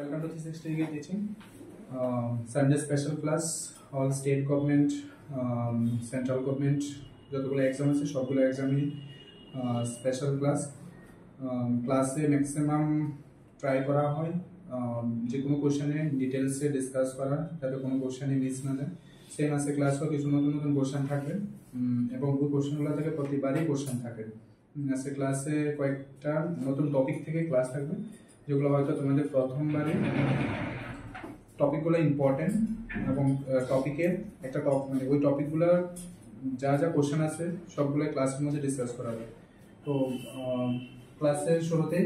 Welcome to this extra teaching. Sunday special class, all state government, central government, যতগুলো exam আছে সবগুলো এক্সামই special class. ক্লাসে maximum try করা হয় যে কোনো কোশ্চেনে ডিটেলসে ডিসকাস করা, যাতে কোনো কোশ্চেনে মিস না যায়। সেম আছে ক্লাসও কিছু নতুন নতুন কোশ্চেন থাকবে এবং ওই কোশ্চেনগুলো থেকে প্রতিবারই কোশ্চেন থাকে। আজকে ক্লাসে কয়েকটা নতুন টপিক থেকে ক্লাস থাকবে, যেগুলো হয়তো তোমাদের প্রথমবারে। টপিকগুলো ইম্পর্টেন্ট এবং টপিকের একটা মানে ওই টপিকগুলো যা যা কোশ্চেন আছে সবগুলো ক্লাসের মধ্যে ডিসকাস করা হবে। তো ক্লাসের শুরুতে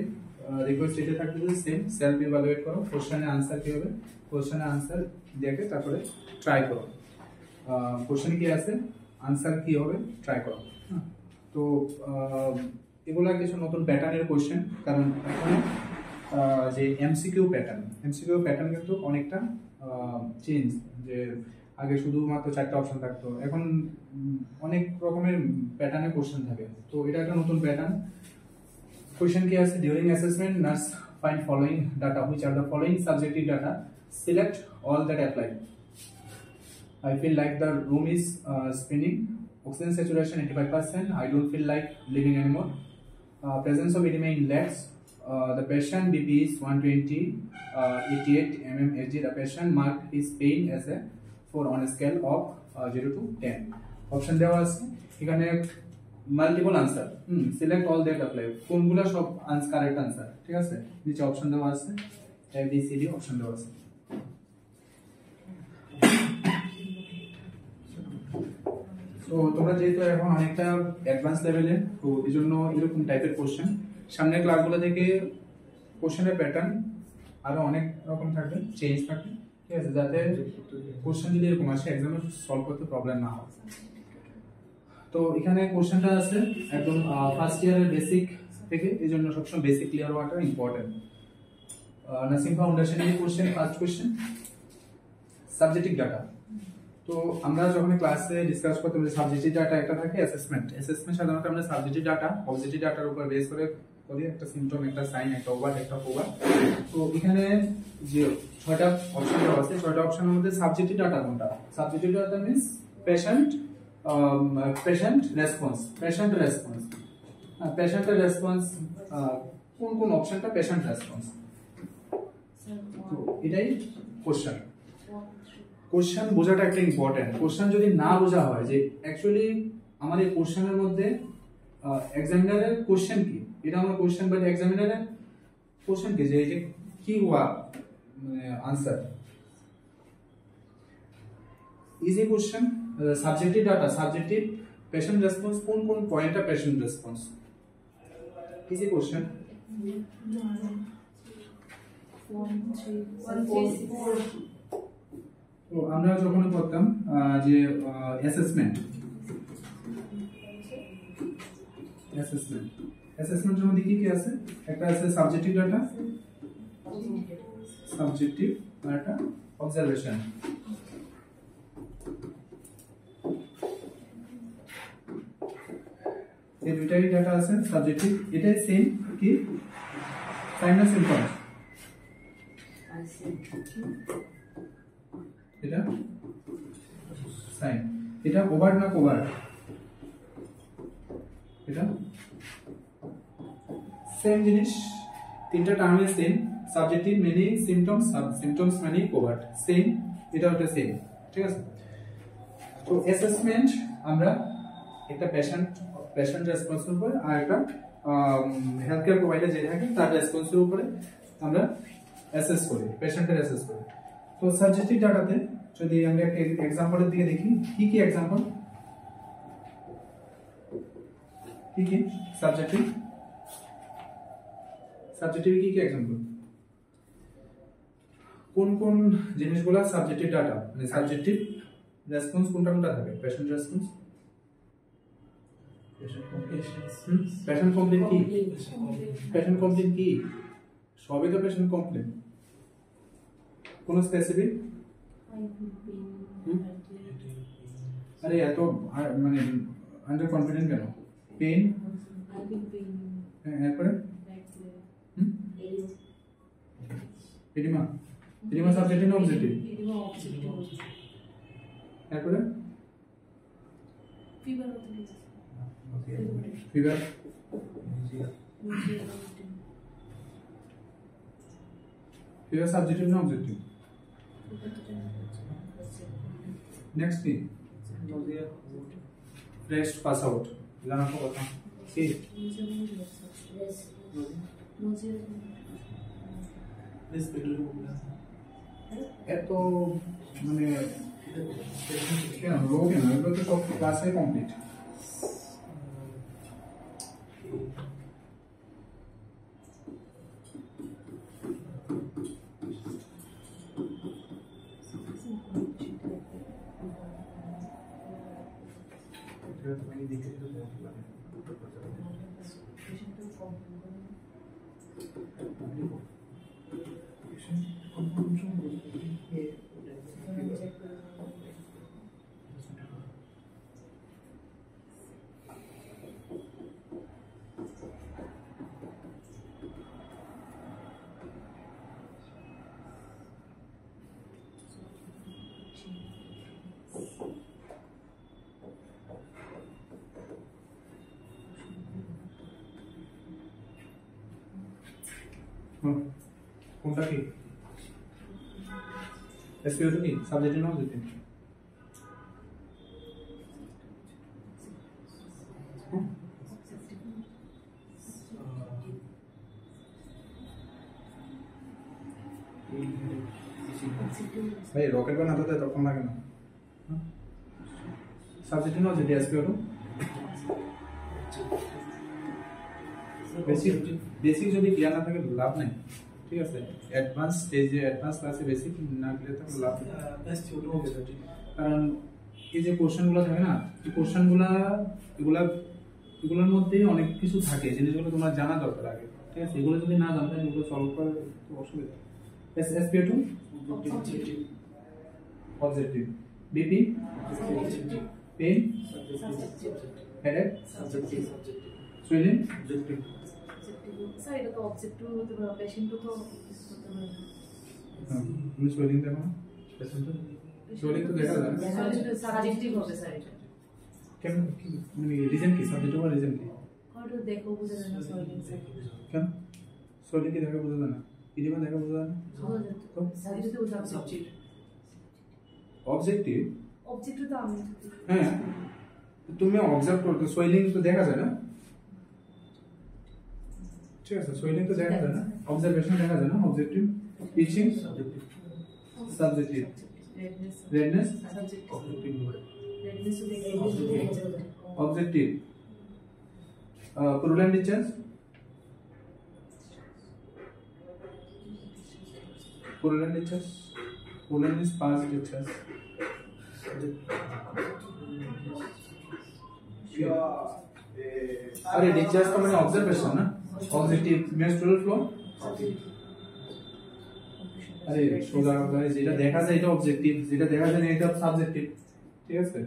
রিকোয়েস্ট এটা থাকবে যে সেম সেলফ ইভালুয়েট করো, কোশ্চেনের আনসার কী হবে, কোশ্চেনের আনসার দেখে তারপরে ট্রাই করো। কোশ্চেন কি আছে, আনসার কি হবে, ট্রাই করো। তো এগুলো কিছু নতুন প্যাটার্নের কোশ্চেন, কারণ এখানে যে এমসিকিউ প্যাটার্ন কিন্তু অনেকটা চেঞ্জ। যে আগে শুধুমাত্র 4টা অপশন থাকতো, এখন অনেক রকমের প্যাটার্নের কোশ্চেন থাকে। তো এটা একটা নতুন প্যাটার্ন। কোশ্চেন কি আছে, during assessment nurse find following data which are the following subjective data, select all that apply. I feel like the room is spinning. Oxygen saturation 85%. I don't feel like living anymore. Presence of edema in legs. The patient BP is 120, 88 mmHg. The patient marked his pain as a 4 on a scale of 0 to 10. Option দেওয়া আছে এখানে, multiple answer. Select all that apply, কোনগুলো সব correct answer, ঠিক আছে। নিচে option দেওয়া আছে, ABCD অপশন দেওয়া আছে। তো তোমরা যেহেতু এখন অনেকটা অ্যাডভান্স লেভেলে, তো এই জন্য এরকম টাইপের কোশ্চেন সামনের ক্লাসগুলো থেকে কোশ্চেনের প্যাটার্ন আরো অনেক রকম থাকবে, চেঞ্জ থাকবে, ঠিক আছে, যাতে কোশ্চেন যদি এরকম আসে এক্সামে সলভ করতে প্রবলেম না হয়। তো এখানে কোশ্চেনটা আছে একদম ফার্স্ট ইয়ারের বেসিক থেকে, এই জন্য সবসময় বেসিক ক্লিয়ার হওয়াটা ইম্পর্টেন্ট। নার্সিং ফাউন্ডেশন এই question, first question subjective data. তো আমরা যখন ক্লাসে ডিসকাস করতে বলি সাবজেক্টিভ ডাটা একটা থাকে, অ্যাসেসমেন্ট সাধারণত আমরা সাবজেক্টিভ ডাটা অবজেক্টিভ ডাটার উপর বেস করে করি, একটা সিম্পটম, একটা সাইন, একটা ওভার, একটা ওভার। তো এখানে যে 6টা অপশন দেওয়া আছে, 6টা অপশনের মধ্যে সাবজেক্টিভ ডাটা কোনটা? Subjective data means patient response কোন কোন অপশনটা পেশেন্ট রেসপন্স। তো এটাই কোশ্চেন বোঝাটা একটা ইম্পর্টেন্ট। কোশ্চেন যদি না বোঝা হয় যে অ্যাকচুয়ালি আমার এই কোশ্চেনের মধ্যে এক্সামিনারের কোশ্চেন কি, এটা আমার কোশ্চেন বা এক্সামিনারের কোশ্চেন কি, যে এটা কি হওয়া answer. Easy question, subjective data, subjective patient response, কোন কোন পয়েন্টটা পেশেন্ট রেসপন্স। Easy question. তো আমরা যখন করতাম যে অ্যাসেসমেন্টের মধ্যে কি কি আছে, একটা আছে সাবজেক্টিভ ডাটা, আর একটা অবজারভেশন। এই দুইটাই ডাটা আছে সাবজেক্টিভ। এটাই সেম কি সাইন না সিম্পটম, এটা সাইন, এটা ওভার না কভার, এটা সেম জিনিস, তিনটা টার্মে সেম। সাবজেক্টিভ মিনিং সিম্পটমস মানে কভার, সেম, এটা ওটা সেম, ঠিক আছে। তো অ্যাসেসমেন্ট আমরা একটা পেশেন্ট রেসপন্সের উপরে আর একটা হেলথ কেয়ার প্রোভাইডার যে থাকে তার রেসপন্সের উপরে আমরা অ্যাসেস করি, পেশেন্টের অ্যাসেস করি। তো সাবজেক্টিভ ডাটাতে যদি আমরা একটা এক্সাম্পলের দিকে দেখি, কি কি এক্সাম্পল, কি কি সাবজেক্টিভ কি কি এক্সাম্পল, কোন কোন জিনিসগুলো সাবজেক্টিভ ডাটা, মানে সাবজেক্টিভ রেসপন্স কোনটা কোনটা থাকে, পেশেন্ট রেসপন্স, পেশেন্ট কমপ্লেন কি, সবই তো পেশেন্ট কমপ্লেন। কোন স্পেসিফিক, আরে এত মানে আন্ডার কনফিডেন্ট কেন, পেন, এরপরে এডিমা এডিমা সাবজেক্টিভ না অবজেক্টিভ? Oedema objective. তারপরে ফিভার হতে দিয়েছে। ফিভার ফিভার সাবজেক্টিভ না অবজেক্টিভ? নেক্সট কি? রেস্ট পাস আউট জানা তো কথা কি এত মানে কেন লো কেন এগুলো তো সব ক্লাসে কমপ্লিট। কোনটা কি এসকিউ কি সাবজেক্ট না অবজেক্টিভ? ভাই রকেট বানাতে তো তখন লাগে না সাবজেক্ট না অবজেক্টিভ এসকিউ বেসিক বেসিক যদি ক্লিয়ার না থাকে লাভ নাই ঠিক আছে অ্যাডভান্স স্টেজে অ্যাডভান্স ক্লাসে বেসিক না ক্লিয়ার থাকলে লাভ নেই কারণ এই যে কোশ্চেনগুলো থাকে না এই কোশ্চেনগুলো এগুলোর মধ্যে অনেক কিছু থাকে জিনিসগুলো তোমার জানা দরকার আগে ঠিক আছে এগুলো যদি না জানতে এগুলো সলভ করা একটু অসুবিধা SPO2 objective BP pain headache swelling objective sir এটা তো অবজেক্টিভ হতে পারে পেশেন্টও তো হতে পারে তুমি সুইলিং দেখো না পেশেন্ট সুইলিং তো দেখা যায় না সাবজেক্টিভ হবে স্যার এটা কেন কি মানে রিজন কি সাবজেক্ট বা রিজন কি কোনটা দেখো বুঝা যায় না সুইলিং স্যার কেন সুইলিং কি দেখা বোঝা যায় না ইডিমা দেখা বোঝা যায় না তো স্যার এটা তো বুঝা সাবজেক্ট অবজেক্টিভ অবজেক্টিভ তো আমি হ্যাঁ তুমি অবজার্ভ করো তো সুইলিং তো দেখা যায় না ঠিক আছে সুইলিং তো দেখা যায় না অবজারভেশন দেখা যায় না objective teaching subjective redness objective prudent discharge prudent is past discharge अरे डिस्चार्ज तो मैंने ऑब्जर्वेशन ना ऑब्जेक्टिव मेंस्ट्रुअल फ्लो अरे সোজা করে যেটা দেখা যায় এটা অবজেক্টিভ যেটা দেখা যায় না এটা সাবজেক্টিভ ঠিক আছে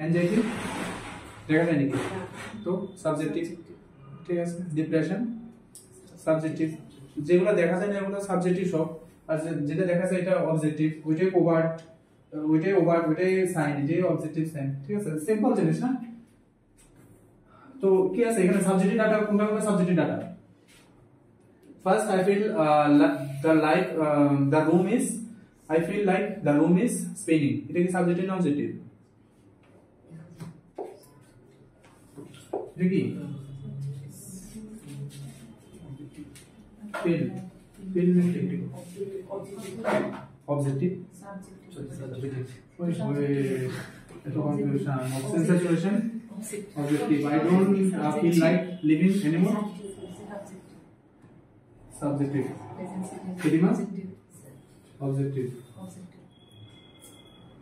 এনজাইটি দেখা যায় নাকি তো সাবজেক্টিভ ঠিক আছে ডিপ্রেশন সাবজেক্টিভ যেগুলো দেখা যায় না এগুলো সাবজেক্টিভ সব আর যেটা দেখা যায় এটা অবজেক্টিভ ওইটাই ওভার্ট ওইটাই সাইন এটাই অবজেক্টিভ সাইন ঠিক আছে সিম্পল জিনিস না তো কি আছে এখানে সাবজেক্টিভ ডাটা কোনটা হবে subjective data first I feel the room is spinning এটা কি সাবজেক্টিভ না অবজেক্টিভ এটা কি feel objective it's confusion oxygen saturation objective I don't feel like living anymore subjective edema objective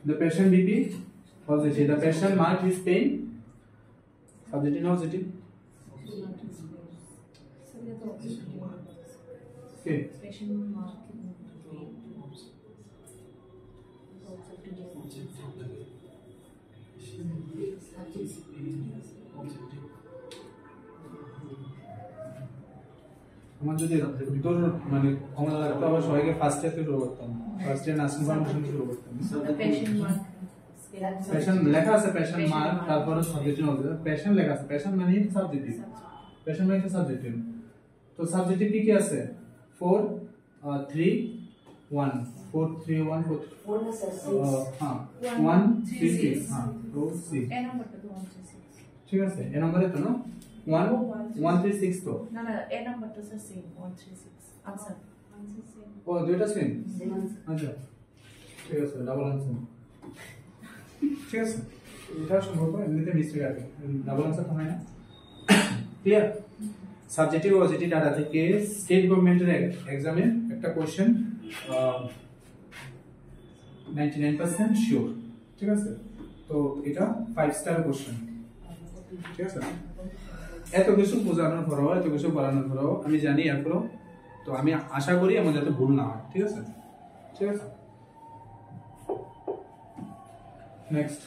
the patient BP positive the patient mark his pain subjective not objective okay patient mark আমার যদি তোর মানে ক্ষমতা থাকতো আবার সবাইকে first year থেকে শুরু করতাম, ফার্স্ট ইয়ার নার্সিং ফাউন্ডেশন থেকে শুরু করতাম। প্যাশন লেখা আছে, প্যাশন মার্ক, তারপরে সাবজেক্টিভ হবে। প্যাশন লেখা আছে, প্যাশন মানে সাবজেক্টিভ, প্যাশন মানে সাবজেক্টিভ। তো সাবজেক্টিভ কি কি আছে? 4 3 1 4 3 1 4 হ্যাঁ 1 3 6 হ্যাঁ তো 6 এ নাম্বারটা তো 136 ঠিক আছে। এ নম্বরে তো না 1 136 তো না না এ নাম্বারটা স্যার সেম 136 আনসার ও দুইটা সেম। আচ্ছা ঠিক আছে, ডাবল আনসার ঠিক আছে। এটা সম্ভব এমনিতে মিস্টেক আছে, ডাবল আনসার হয় না। ক্লিয়ার? সাবজেক্টিভ অবজেক্টিভ ডাটা থেকে স্টেট গভর্নমেন্টের এক্সামে একটা কোশ্চেন 99% শিওর, ঠিক আছে। তো এটা 5 স্টার কোশ্চেন, ঠিক আছে। এত কিছু বোঝানোর পরও, এত কিছু পড়ানোর পরও আমি জানি এরপরও, তো আমি আশা করি আমার যাতে ভুল না হয়, ঠিক আছে। ঠিক আছে, নেক্সট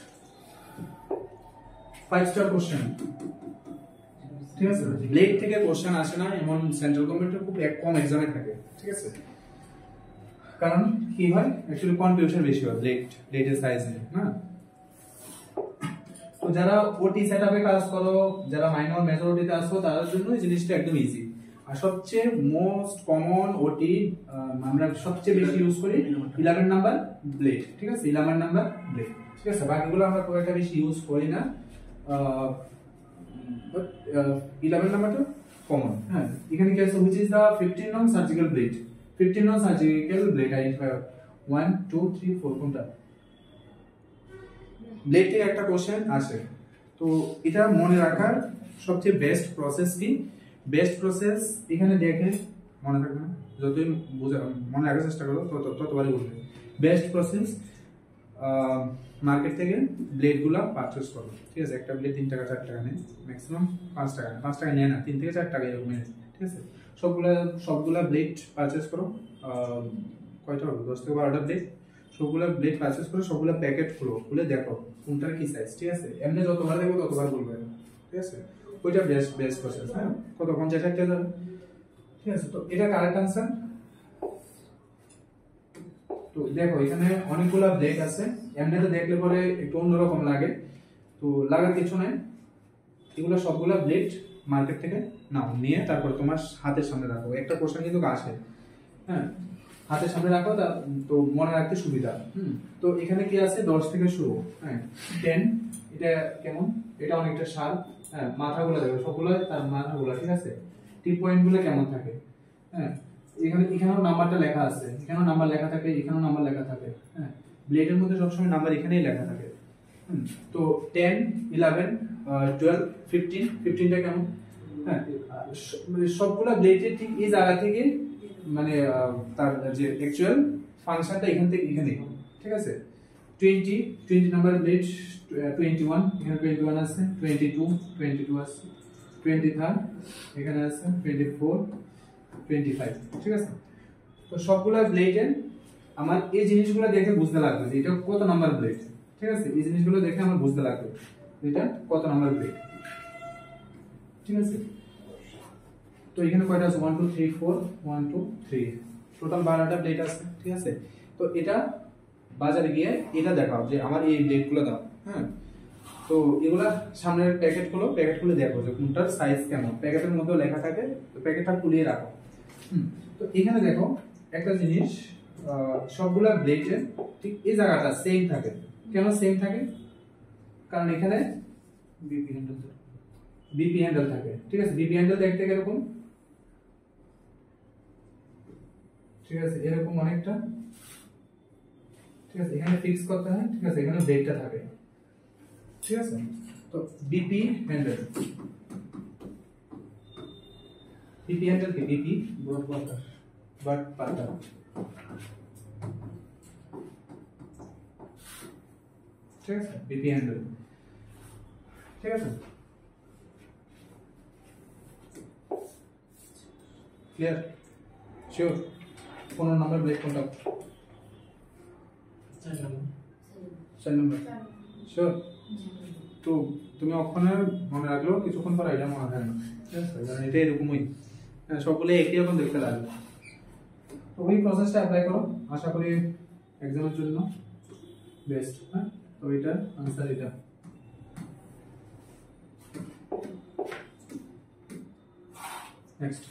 5 স্টার কোশ্চেন, ঠিক আছে। ব্লেড থেকে কোশ্চেন আসে না এমন সেন্ট্রাল গভর্নমেন্টের খুব কম এক্সামে থাকে, ঠিক আছে। কারণ কি হয়, অ্যাকচুয়ালি কনফিউশন বেশি হয় ব্লেডের সাইজে না। তো যারা ওটি সেটআপে কাজ করো, যারা মাইনর মেজর ওটিতে আসো, তাদের জন্য এই জিনিসটা একদম ইজি। আর সবচেয়ে মোস্ট কমন ওটি আমরা সবচেয়ে বেশি ইউজ করি 11 নাম্বার ব্লেড, ঠিক আছে। 11 নাম্বার ব্লেড, ঠিক আছে। বাকিগুলো আমরা খুব একটা বেশি ইউজ করি না, বাট 11 নাম্বারটা কমন। হ্যাঁ, এখানে কি আছে, which is the 15 নং সার্জিক্যাল ব্লেড, 15 নং সার্জিক্যাল ব্লেড আইডেন্টিফায়ার 1 2 3 4 কোনটা? ব্লেড থেকে একটা কোশ্চেন আসে, তো এটা মনে রাখার সবচেয়ে বেস্ট প্রসেস কি? বেস্ট প্রসেস এখানে দেখে মনে থাকবে না, যতই মনে রাখার চেষ্টা করো ততবারই বুঝবে। বেস্ট প্রসেস মার্কেট থেকে ব্লেডগুলো পারচেজ করো, ঠিক আছে। একটা ব্লেড 3 টাকা 4 টাকা নেয়, ম্যাক্সিমাম 5 টাকা, 5 টাকা নেয় না, 3 থেকে 4 টাকা এরকম নেয়, ঠিক আছে। সবগুলা ব্লেড পারচেজ করো, কয়টা হবে, 10 থেকে 12টা ব্লেড। সবগুলা ব্লেড পারচেজ করে সবগুলা প্যাকেট খুলে দেখো কোনটার কি সাইজ, ঠিক আছে। এমনি যতবার দেখো ততবার বলবে, ঠিক আছে। ওইটা বেস্ট প্রসেস। হ্যাঁ, কত 50 টাকা যাবে, ঠিক আছে। তো এটা কারেক্ট আনসার। তো দেখো এখানে অনেকগুলা ব্লেড আছে, এমনিতে দেখলে পরে একটু অন্যরকম লাগে, তো লাগার কিছু নাই। এগুলো সবগুলা ব্লেড মার্কেট থেকে নাও, নিয়ে তারপর তোমার হাতের সামনে রাখো। একটা কোশ্চেন কিন্তু আসে, হ্যাঁ, হাতের সামনে রাখো, তো মনে রাখতে সুবিধা। তো এখানে কি আছে, 10 থেকে শুরু, হ্যাঁ 10, এটা কেমন, এটা অনেকটা শার্প, হ্যাঁ। মাথাগুলো দেখো সবগুলো, তার মাথাগুলো, ঠিক আছে। টিপ পয়েন্টগুলো কেমন থাকে, হ্যাঁ। এখানেও নাম্বারটা লেখা আছে, এখানেও নাম্বার লেখা থাকে, এখানেও নাম্বার লেখা থাকে, হ্যাঁ। ব্লেডের মধ্যে সবসময় নাম্বার এখানেই লেখা থাকে। তো 10 11 12 15, 15টা কেমন, হ্যাঁ। সবগুলা ব্লেডের ঠিক এই জায়গা থেকে, মানে তার যে অ্যাকচুয়াল ফাংশনটা এখান থেকে এখানে, ঠিক আছে। 20 নাম্বার ব্লেড 21, এখানে 21 আছে, 22 আছে, 23 এখানে আছে, 24 25, ঠিক আছে। তো সবগুলা ব্লেডে আমার এই জিনিসগুলো দেখে বুঝতে লাগবে যে এটা কত নাম্বার ব্লেড, ঠিক আছে। এই জিনিসগুলো দেখে আমার বুঝতে লাগবে এটা কত নাম্বার ব্লেড, ঠিক আছে। তো এখানে কয়টা আছে, 1 2 3 4 1 2 3, টোটাল 12টা ব্লেড আছে, ঠিক আছে। তো এটা বাজারে গিয়ে এটা দেখাও যে আমার এই ব্লেডগুলো দাও, হ্যাঁ। তো এগুলা সামনের প্যাকেট খুলে দেখো যে কোনটার সাইজ কেমন, প্যাকেটের মধ্যে লেখা থাকে, তো প্যাকেটটা খুলিয়ে রাখো। তো এখানে দেখো একটা জিনিস, সবগুলা ব্লেডে ঠিক এই জায়গাটা সেম থাকে। কেন সেম থাকে? কারণ এখানে বিপি হ্যান্ডেল থাকে, ঠিক আছে। বিপি হ্যান্ডেল দেখতে কিরকম, ঠিক আছে, এরকম অনেকটা, ঠিক আছে। এখানে ফিক্স করতে হয়, ঠিক আছে। এখানে ব্লেডটা থাকে, ঠিক আছে। তো বিপি হ্যান্ডেল কি বিপি বাট পাতা, ঠিক আছে। বিপি হ্যান্ডেল, ঠিক আছে। ক্লিয়ার? শিওর? 15 নম্বর ব্লেড কোনটা? 4 নম্বর, শিওর? তো তুমি ওখানে মনে রাখলো, কিছুক্ষণ পর এটা মনে হয় না, ঠিক আছে। কারণ এটা এরকমই সবগুলো একই রকম দেখতে লাগবে। তো ওই প্রসেসটা অ্যাপ্লাই করো, আশা করি এক্সামের জন্য বেস্ট। হ্যাঁ, তো এটার আনসার এটা। Next,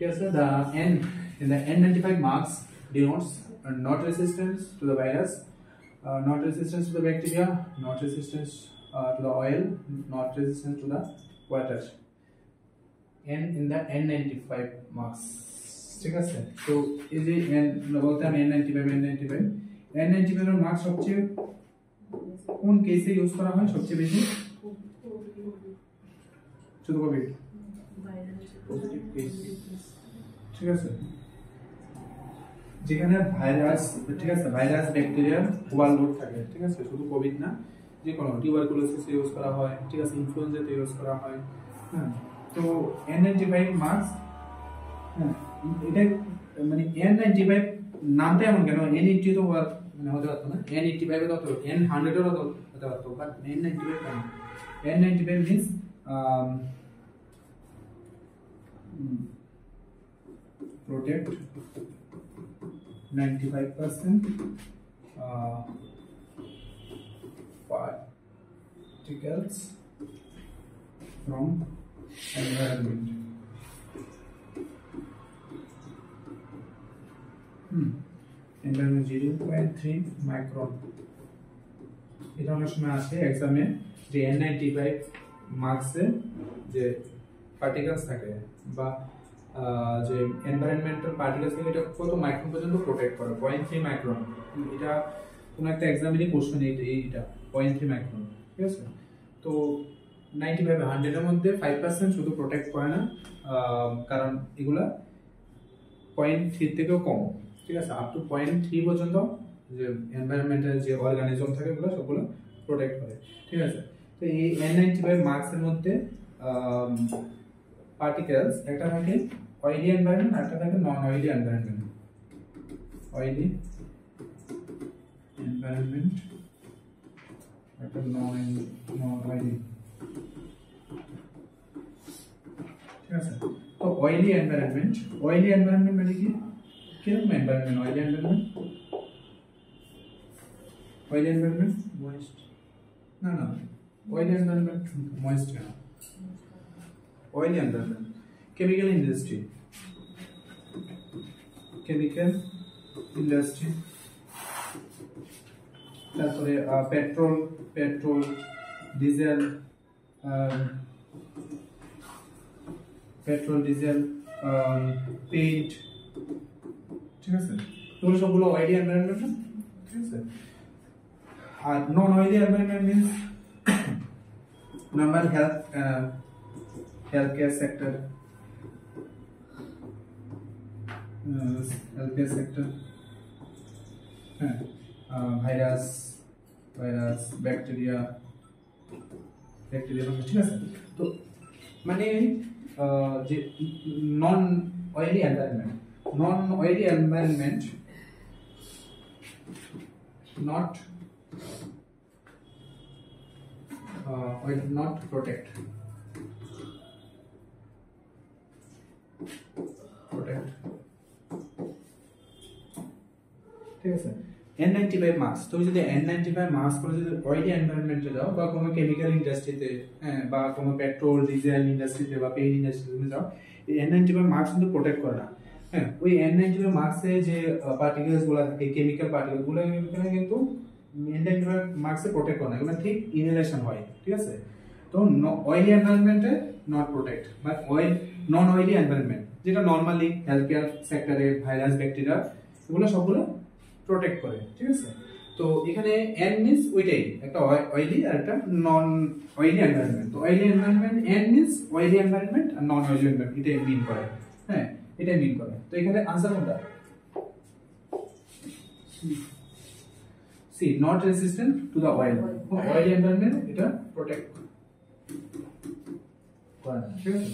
yes, the N in the N95 marks denotes not resistance to the virus, not resistance to the bacteria, not resistance to the oil, not resistance to the water. N in the N95 marks, ঠিক আছে। তো এই যে N বলতে আমি N95 এর marks সবচেয়ে কোন কেসে ইউজ করা হয় সবচেয়ে বেশি? শুধু কোভিড পজিটিভ কেস, ঠিক আছে, যেখানে ভাইরাস, ঠিক আছে, ভাইরাস ব্যাকটেরিয়ার ওভারলোড থাকে, ঠিক আছে, শুধু কোভিড না, যে কোনো টিউবারকুলোসিস ইউজ করা হয়, ঠিক আছে, ইনফ্লুয়েঞ্জাতে ইউজ করা হয়। হ্যাঁ, তো N95 মার্কস, হ্যাঁ, এটা মানে N95 নামটা এমন কেন? N80 তো মানে হতে পারতো না, N85 এর তো N100 এর হতে পারতো, বাট N95 কেন? N95 means protect 95% particles from environment. Environment 0.3 micron. এটা অনেক সময় আসে এক্সামে যে N95 মার্কসে যে পার্টিকেলস থাকে বা যে এনভায়রনমেন্টাল পার্টিকেলস থেকে, এটা কত মাইক্রন পর্যন্ত প্রোটেক্ট করে? 0.3 মাইক্রন। এটা কোন একটা এক্সামেরই কোশ্চেন, এইটা 0.3 মাইক্রন, ঠিক আছে। তো 95 100 এর মধ্যে 5% শুধু প্রোটেক্ট করে না, কারণ এগুলা 0.3 থেকেও কম, ঠিক আছে, আপ টু 0.3 পর্যন্ত যে এনভায়রনমেন্টাল যে অর্গানিজম থাকে এগুলো সবগুলো প্রোটেক্ট করে, ঠিক আছে। তো এই N95 মার্কসের মধ্যে পার্টিকেলস একটা থাকে অয়েলি এনভায়রনমেন্ট, একটা থাকে নন অয়েলি এনভায়রনমেন্ট। অয়েলি এনভায়রনমেন্ট, একটা নন অয়েলি, ঠিক আছে। তো অয়েলি এনভায়রনমেন্ট মানে কি? কিরকম environment oily environment? Oily environment moist, না অয়েলি এনভায়রনমেন্ট ময়েস্ট কেন? অয়েলি এনভায়রনমেন্ট, কেমিক্যাল ইন্ডাস্ট্রি, তারপরে পেট্রোল, ডিজেল, পেইন্ট, ঠিক আছে, এগুলো সবগুলো অয়েলি এনভায়রনমেন্ট, ঠিক আছে। আর non oily environment means normal healthcare sector, হ্যাঁ, ভাইরাস, ব্যাকটেরিয়া, ঠিক আছে। তো মানে যে non oily environment not protect, ঠিক আছে। N95 মার্কস, তুমি যদি N95 মার্কস করে যদি অয়েলি এনভায়রনমেন্টে যাও বা কোনো কেমিক্যাল ইন্ডাস্ট্রিতে, হ্যাঁ, বা কোনো পেট্রোল ডিজেল ইন্ডাস্ট্রিতে বা পেইন্ট ইন্ডাস্ট্রিতে যাও, এই N95 মার্কস কিন্তু প্রোটেক্ট করে না। হ্যাঁ, ওই N95 মার্কসে যে পার্টিকেলস গুলো থাকে, কেমিক্যাল পার্টিকেল গুলো কিন্তু N95 মার্কসে প্রোটেক্ট করে না, এগুলো ঠিক ইনহেলেশন হয়, ঠিক আছে। তো অয়েলি এনভায়রনমেন্টে not protect, but non oily environment যেটা নরমালি হেলথকেয়ার সেক্টরে ভাইরাস ব্যাকটেরিয়া এগুলো সবগুলো প্রোটেক্ট করে, ঠিক আছে। তো এখানে N মিন্স ওইটাই, একটা অয়েলি আর একটা নন অয়েলি এনভায়রনমেন্ট। তো oily environment N means oily environment আর নন অয়েলি এনভায়রনমেন্ট, এটাই মিন করে, হ্যাঁ, এটাই মিন করে। তো এখানে আনসার কোনটা? C, not resistant to the oil. Oily environment এটা প্রোটেক্ট করে না, ঠিক আছে,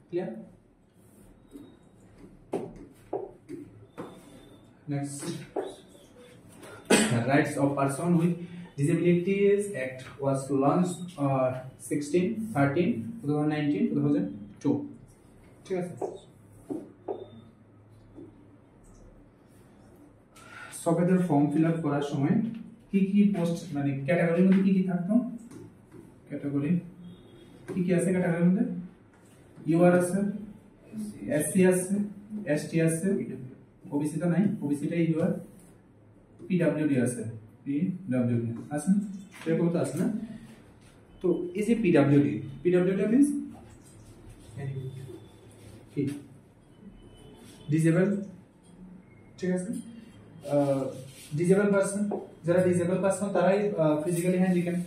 clear? Next, Rights of Person with Disabilities Act was launched 16, 13, 2019, 2002. ঠিক আছে, সকেটের ফর্ম ফিল আপ করার সময় কি কি পোস্ট মানে ক্যাটাগরির মধ্যে কি থাকতো, ক্যাটাগরি কি আছে ক্যাটাগরির মধ্যে, ইউআর আছে, এসসি আছে, এসটি আছে, ওবিসি তো নাই, ওবিসিটা ইউআর, পিডব্লিউডি আছে, পিডব্লিউডি আছে না, এরকম তো আছে না। তো এই যে পিডব্লিউডি মিন্স কি ডিসেবল, ঠিক আছে, ডিসেবল পারসন, যারা ডিসেবল পারসন তারাই ফিজিক্যালি হ্যান্ডিক্যাপ।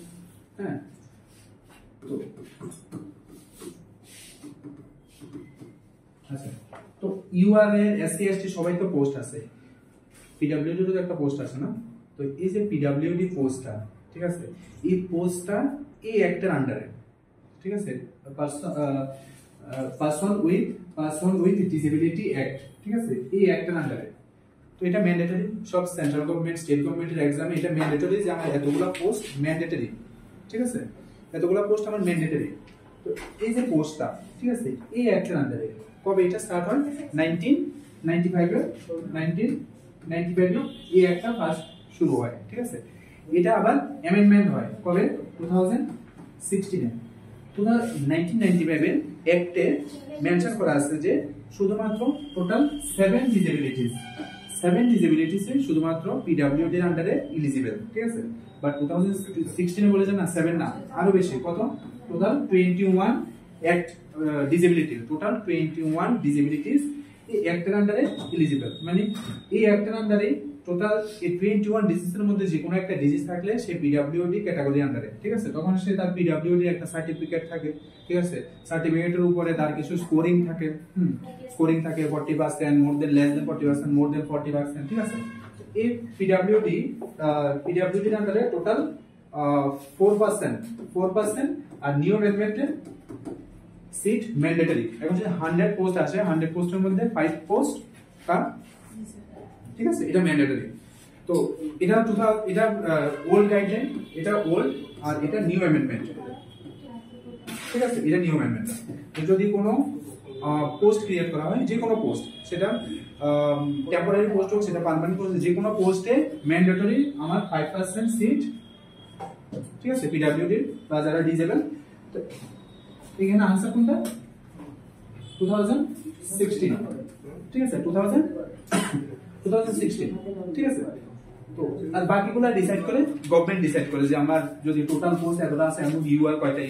হ্যাঁ, তো আচ্ছা, তো ইউআর এর এসসি এসটি সবাই তো পোস্ট আছে, পিডব্লিউডি এর একটা পোস্ট আছে না। তো এই যে পিডব্লিউডি পোস্টটা, ঠিক আছে, এই পোস্টটা এই অ্যাক্টের আন্ডারে, ঠিক আছে, পারসন উইথ ডিসেবিলিটি অ্যাক্ট, ঠিক আছে, এই অ্যাক্টের আন্ডারে। তো এটা ম্যান্ডেটরি, সব সেন্ট্রাল গভর্নমেন্ট স্টেট গভর্নমেন্টের এক্সামে এটা ম্যান্ডেটরি যে আমার এতগুলা পোস্ট ম্যান্ডেটরি, ঠিক আছে, এতগুলা পোস্ট আমার ম্যান্ডেটরি। তো এই যে পোস্টটা, ঠিক আছে, এই অ্যাক্টের আন্ডারে কবে এটা স্টার্ট হয়, 1995 এই একটা ফার্স্ট শুরু হয়, ঠিক আছে। এটা আবার অ্যামেন্ডমেন্ট হয় কবে, 2016 1995 এর অ্যাক্টে মেনশন করা আছে যে শুধুমাত্র টোটাল 7 ডিসেবিলিটিস এ শুধুমাত্র পিডব্লিউডি এর আন্ডারে এলিজিবল, ঠিক আছে। বাট 2016 এ বলেছে না 7 না, আরো বেশি, কত, total 21 act disability, total 21 disabilities এই অ্যাক্টের আন্ডারে এলিজিবল। মানে এই অ্যাক্টের আন্ডারে টোটাল এই 21 ডিজিজের মধ্যে যে কোনো একটা ডিজিজ থাকলে সে পিডব্লিউডি ক্যাটাগরি আন্ডারে, ঠিক আছে। তখন সে তার পিডব্লিউডি একটা সার্টিফিকেট থাকে, ঠিক আছে, সার্টিফিকেটের উপরে তার কিছু স্কোরিং থাকে, স্কোরিং থাকে 40%, মোর দেন লেস দেন 40%, মোর দেন 40%, ঠিক আছে। এই পিডব্লিউডি এর আন্ডারে টোটাল 4% আর নিউ অ্যামেন্ডমেন্টে সিট ম্যান্ডেটরি। এখন যে 100 পোস্ট আছে, 100 পোস্টের মধ্যে 5 পোস্ট কার, ঠিক আছে, এটা ম্যান্ডেটরি। তো এটা এটা ওল্ড গাইডলাইন, এটা ওল্ড, আর এটা নিউ অ্যামেন্ডমেন্ট, ঠিক আছে, এটা নিউ অ্যামেন্ডমেন্ট। যদি কোনো পোস্ট ক্রিয়েট করা হয়, যে কোনো পোস্ট, সেটা টেম্পোরারি পোস্ট হোক, সেটা পার্মানেন্ট পোস্ট, যে কোনো পোস্টে ম্যান্ডেটরি আমার 5% সিট, ঠিক আছে, পিডব্লিউডি বা যারা ডিসেবল। তো এখানে आंसर কোনটা, 2016, ঠিক আছে, 2016, ঠিক আছে। তো আর বাকিগুলো ডিসাইড করে গভর্নমেন্ট ডিসাইড করে যে আমার যদি টোটাল পোস্ট এতটা আছে এমন ইউআর কয়টা,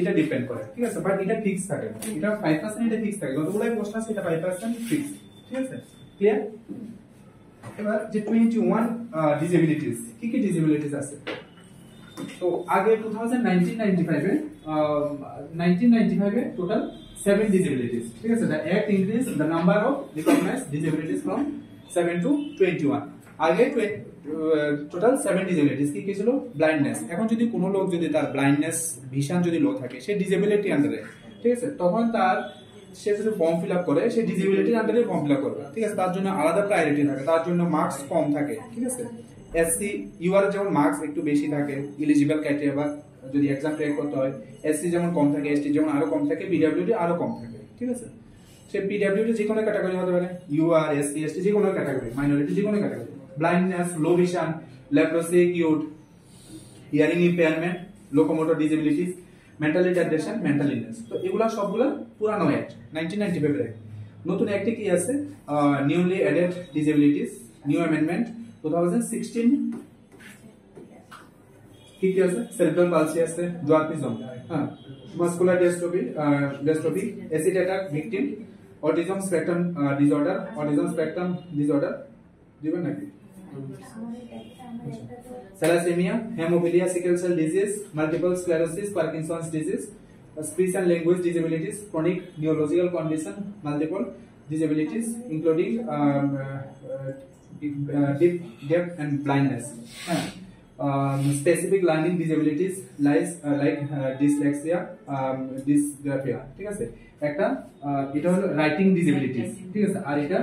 এটা ডিপেন্ড করে, ঠিক আছে। বাট এটা ফিক্স থাকে, এটা 5% এটা ফিক্স থাকে, যতগুলো পোস্ট আছে এটা 5% ফিক্স, ঠিক আছে, ক্লিয়ার। এবার যে 21 ডিসেবিলিটিস, কি কি ডিসেবিলিটিস আছে। তো আগে 1995 এ টোটাল 7 ডিসেবিলিটিস, ঠিক আছে। The act increase the number of recognised disabilities from 7 to 21। আগে টোটাল 7 ডিসেবিলিটিস কি কি ছিল, ব্লাইন্ডনেস। এখন যদি কোনো লোক যদি তার ব্লাইন্ডনেস ভিশন যদি লো থাকে, সে ডিসেবিলিটি আন্ডারে, ঠিক আছে, তখন তার সে যদি ফর্ম ফিল আপ করে, সে ডিসেবিলিটির আন্ডারে ফর্ম ফিল আপ করবে, ঠিক আছে। তার জন্য আলাদা প্রায়োরিটি থাকে, তার জন্য মার্কস কম থাকে, ঠিক আছে। এসসি ইউআর যেমন মার্কস একটু বেশি থাকে এলিজিবল ক্রাইটেরিয়া, বা যদি এক্সাম ক্র্যাক করতে হয়, এসসি যেমন কম থাকে, এসটি যেমন আরো কম থাকে, পিডব্লিউডি আরো কম থাকে, ঠিক আছে। সে পিডব্লিউডি যে কোনো ক্যাটাগরি হতে পারে, ইউআর, এসসি, এসটি যে কোনো ক্যাটাগরি, মাইনরিটি যে কোনো category, blindness, low vision, leprosy, cute, hearing impairment, locomotor disabilities, mental retardation, mental illness. তো এগুলা সবগুলা পুরানো অ্যাক্ট, 1995 এর। নতুন অ্যাক্টে কি আছে, newly added disabilities, new amendment 2016। কি কি আছে, সেরিব্রাল পালসি আছে, ডোয়ার্ফিজম, হ্যাঁ, muscular dystrophy, acid attack victim, autism spectrum disorder, দিবেন নাকি, thalassaemia, haemophilia, sickle cell disease, multiple sclerosis, Parkinson's disease, speech and language disabilities, chronic neurological condition, multiple disabilities including deaf and blindness, specific learning disabilities like dyslexia, dysgraphia, ঠিক আছে। একটা এটা হলো writing disabilities, ঠিক আছে, আর এটা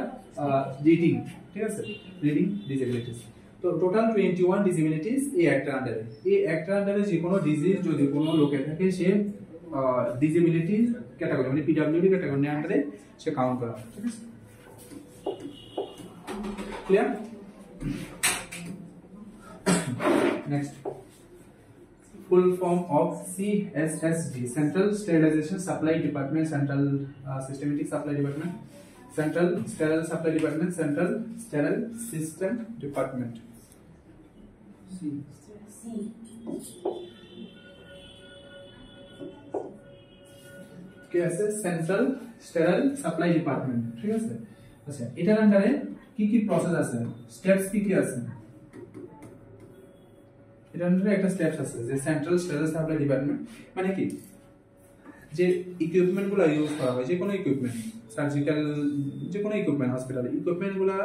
রিডিং, ঠিক আছে, রিডিং ডিসেবিলিটিস। তো টোটাল 21 ডিসেবিলিটিস এই অ্যাক্টের আন্ডারে। এই অ্যাক্টের আন্ডারে যে কোনো ডিজিজ যদি কোনো লোকের থাকে সে ডিসেবিলিটি ক্যাটাগরি মানে পিডব্লিউডি ক্যাটাগরির আন্ডারে সে কাউন্ট করা হয়, ঠিক আছে? Clear? Next, full form of CSSD, Central Sterilization Supply Department, Central Systematic Supply Department, Central Sterile Supply Department, Central Sterile System Department. C. কি আছে? সেন্ট্রাল স্টেরাইল সাপ্লাই ডিপার্টমেন্ট, ঠিক আছে? আচ্ছা, এটার আন্ডারে কি কি প্রসেস আছে, স্টেপস কি কি আছে? এটার আন্ডারে একটা স্টেপস আছে যে সেন্ট্রাল স্টেরাইল সাপ্লাই ডিপার্টমেন্ট মানে কি, যে ইকুইপমেন্টগুলো ইউজ করা হয়, যে কোনো ইকুইপমেন্ট, সার্জিক্যাল যে কোনো ইকুইপমেন্ট, হসপিটালে ইকুইপমেন্টগুলো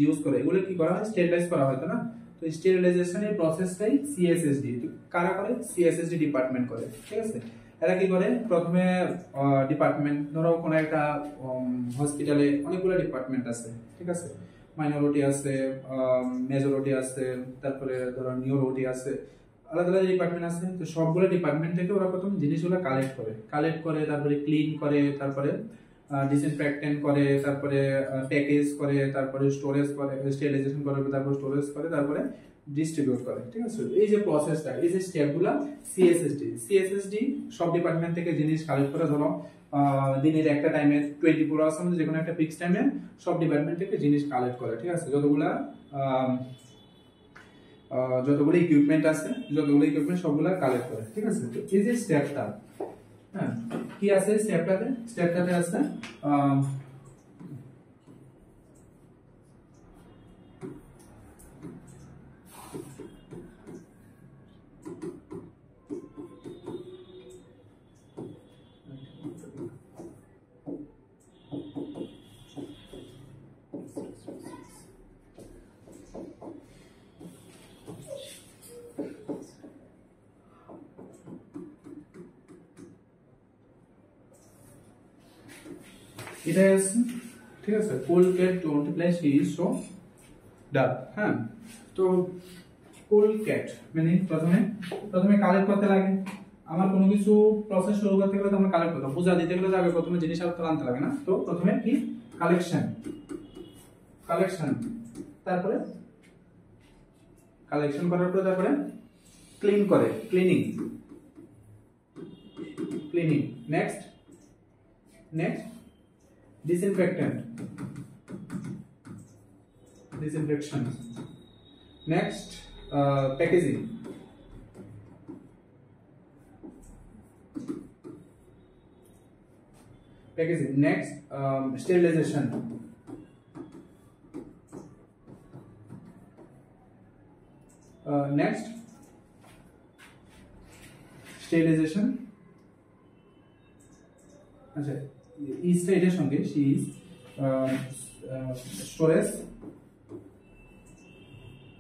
ইউজ করে এগুলো কি করা হয়, স্টেরিলাইজ করা হয়, তাই না? তো স্টেরিলাইজেশনের প্রসেসটাই সিএসএসডি কারা করে? সিএসএসডি ডিপার্টমেন্ট করে, ঠিক আছে? এরা কি করে? প্রথমে ডিপার্টমেন্ট, ধরো কোনো একটা হসপিটালে অনেকগুলো ডিপার্টমেন্ট আছে, ঠিক আছে? মাইনরিটি আছে, মেজরিটি আছে, তারপরে ধরো নিউরোটি আছে, আলাদা আলাদা ডিপার্টমেন্ট আছে। তো সবগুলো ডিপার্টমেন্ট থেকে ওরা প্রথম জিনিসগুলো কালেক্ট করে তারপরে ক্লিন করে, তারপরে ডিসইনফেক্টেন্ট করে, তারপরে প্যাকেজ করে, তারপরে স্টোরেজ করে, স্টেরিলাইজেশন করে, তারপরে স্টোরেজ করে, তারপরে ডিস্ট্রিবিউট করে, ঠিক আছে? এই যে প্রসেসটা, এই যে স্টেপগুলো সিএসএসডি সব ডিপার্টমেন্ট থেকে জিনিস কালেক্ট করে, ধরো দিনের একটা টাইমে 24 আওয়ার্স মধ্যে যে কোনো একটা ফিক্স টাইমে সব ডিপার্টমেন্ট থেকে জিনিস কালেক্ট করে, ঠিক আছে? যতগুলো ইকুইপমেন্ট আছে, সবগুলা কালেক্ট করে, ঠিক আছে? তো এই যে স্টেপটা, হ্যাঁ, কি আছে স্টেপটাতে আছে এটা আছে, ঠিক আছে? Full cat multiply C is so done, হ্যাঁ। তো ফুল ক্যাট মানে প্রথমে কালেক্ট করতে লাগে। আমার কোনো কিছু প্রসেস শুরু করতে গেলে তো আমরা কালেক্ট করতে বুঝা দিতে গেলে আগে প্রথমে জিনিস আনতে লাগে না? তো প্রথমে কি কালেকশন, তারপরে কালেকশন করার পরে তারপরে cleaning, next disinfection, next packaging, next sterilization, next sterilization, আচ্ছা ইজটা এটার সঙ্গে C is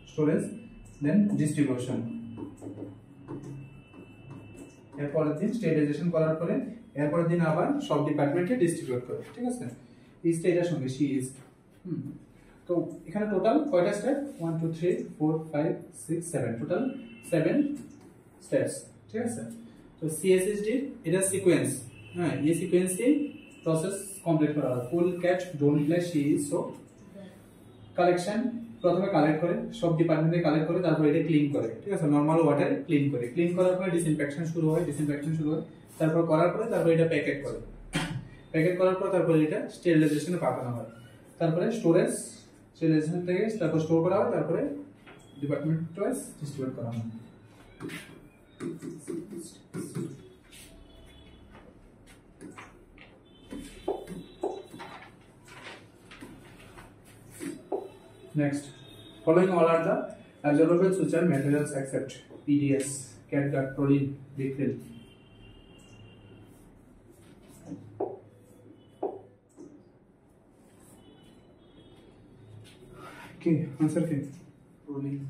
storage then distribution. এরপরের দিন স্টেরিলাইজেশন করার পরে এরপরের দিন আবার সব ডিপার্টমেন্টে ডিস্ট্রিবিউট করে, ঠিক আছে? ইজটা এটার সঙ্গে সি ইজ। তো এখানে টোটাল কয়টা স্টেপ? 1 2 3 4 5 6 7, টোটাল 7 স্টেপস, ঠিক আছে? তো সিএসএসডি এটা সিকোয়েন্স, হ্যাঁ, এই সিকোয়েন্সে প্রসেস কমপ্লিট করা হয়। Full cat don't ply C is so collection, প্রথমে কালেক্ট করে সব ডিপার্টমেন্টে কালেক্ট করে, তারপর এটা ক্লিন করে, ঠিক আছে? নরমাল ওয়াটারে ক্লিন করার পরে ডিসইনফেকশন শুরু হয়, তারপর করার পরে তারপর এটা প্যাকেট করার পর তারপর এটা স্টেরিলাইজেশনে পাঠানো হয়, তারপরে স্টেরিলাইজেশন থেকে তারপর স্টোর করা হয়, তারপরে ডিপার্টমেন্ট ওয়াইজ ডিস্ট্রিবিউট করা হয়। Next, following all are the absorbable suture materials except PDS, catgut, proline, vicryl. Okay, answer के proline.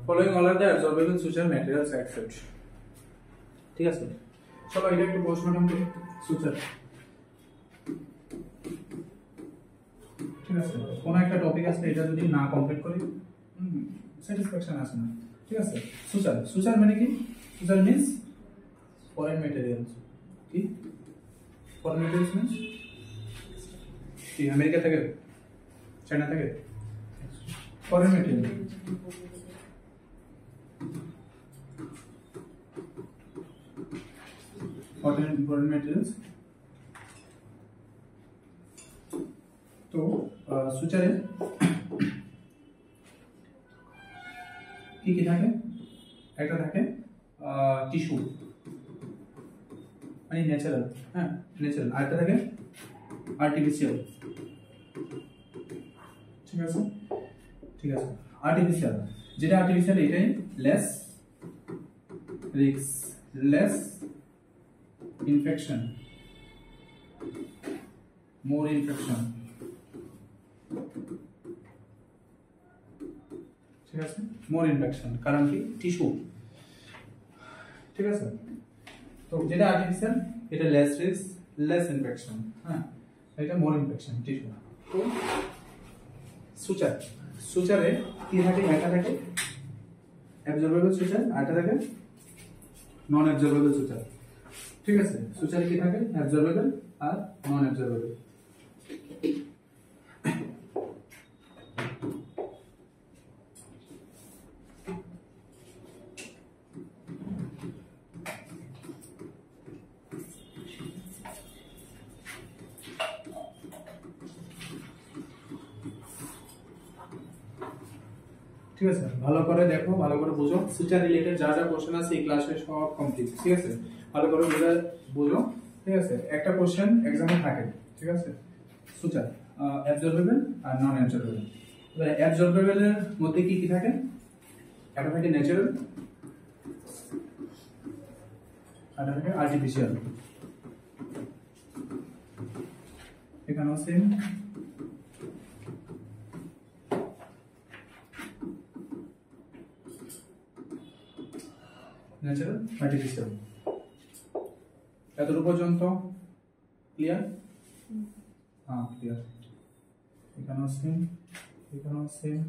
Following all are the absorbable suture materials accept. ঠিক আছে, চলো এটা একটু পোস্টমর্টম করি। সুচার, ঠিক আছে, কোন একটা টপিক আছে এটা যদি না কমপ্লিট করি স্যাটিসফ্যাকশন আসে না। ঠিক আছে, সুচার, সুচার মানে কি? Suture means foreign materials. কি ফরেন ম্যাটেরিয়ালস মিন্স কি? আমেরিকা থেকে, চায়না থেকে ফরেন ম্যাটেরিয়াল। Foreign materials. তো সুচারে কি কি থাকে? একটা থাকে টিস্যু মানে ন্যাচারাল, হ্যাঁ ন্যাচারাল। আরেকটা থাকে আর্টিফিশিয়াল। ঠিক আছে, ঠিক আছে, আর্টিফিশিয়াল। যেটা আর্টিফিশিয়াল এটাই লেস রিস্ক, লেস ইনফেকশন, মোর ইনফেকশন। ঠিক আছে, মোর ইনফেকশন, কারণ কি? টিস্যু। ঠিক আছে, তো যেটা আর্টিফিশিয়াল এটা লেস রিস্ক, লেস ইনফেকশন, হ্যাঁ এটা মোর ইনফেকশন, টিস্যু। তো সুচার, সুচারে কি থাকে? একটা থাকে অ্যাবজর্বেবল সুচার, আরেকটা থাকে নন অ্যাবজর্বেবল সুচার। ঠিক আছে, সুচারে কি থাকে? অ্যাবজর্বেবল আর নন অ্যাবজর্বেবল। ঠিক আছে, ভালো করে দেখো, ভালো করে বুঝো। সুচার রিলেটেড যা যা কোশ্চেন আছে এই ক্লাসে সব কমপ্লিট। ঠিক আছে, ভালো করে বুঝো। ঠিক আছে, একটা কোশ্চেন এক্সামে থাকে। ঠিক আছে, সুচার অ্যাবজর্বেবল আর নন অ্যাবজর্বেবল। এবার অ্যাবজর্বেবলের মধ্যে কি কি থাকে? একটা থাকে ন্যাচারাল, আর একটা থাকে আর্টিফিশিয়াল। এখানেও সেম। Natural, artificial. এতটুকু পর্যন্ত ক্লিয়ার? হ্যাঁ ক্লিয়ার। এখানেও সেম, এখানেও সেম।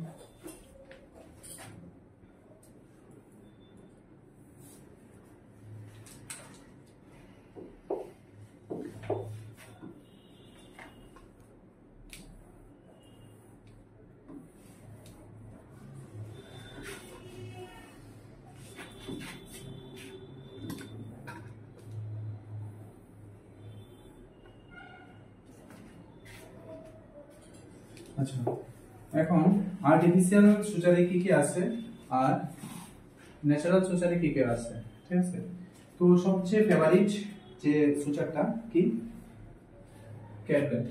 আচ্ছা, এখন আর্টিফিশিয়াল সুচারে কি কি আছে আর ন্যাচারাল সুচারে কি কি আছে? ঠিক আছে, তো সবচেয়ে ফেভারিট যে সুচারটা কি? ক্যাটগাট।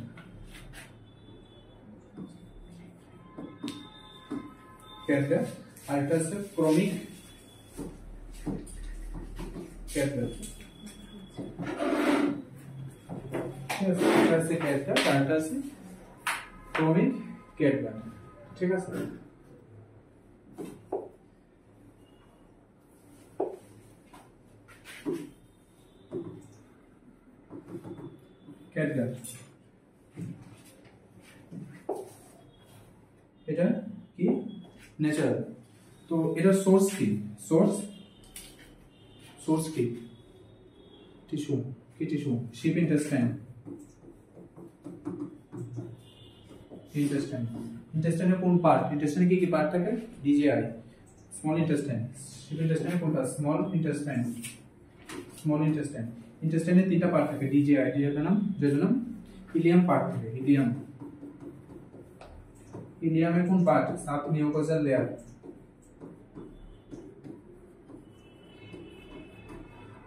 ক্যাটগাট। আর এটা আছে ক্রমিক ক্যাটগাট। ঠিক আছে, এটা আছে ক্যাটগাট আর এটা আছে ক্রমিক ক্যাটগাট। ঠিক আছে, ক্যাটগাট এটা কি? ন্যাচারাল। তো এটার সোর্স কি? সোর্স কি? টিস্যু। কি টিস্যু? Sheep intestine. ইন্টেস্টাইন। ইন্টেস্টাইনের কোন পার্ট? ইন্টেস্টাইনে কি কি পার্ট থাকে? DGI, small intestine. শিপ ইন্টেস্টাইনে কোনটা? Small intestine. Small intestine. ইন্টেস্টাইনে তিনটা পার্ট থাকে, DGI, duodenum, jejunum, ileum part থাকে। ইলিয়াম। ইলিয়ামের কোন পার্ট? Sub mucosal layer.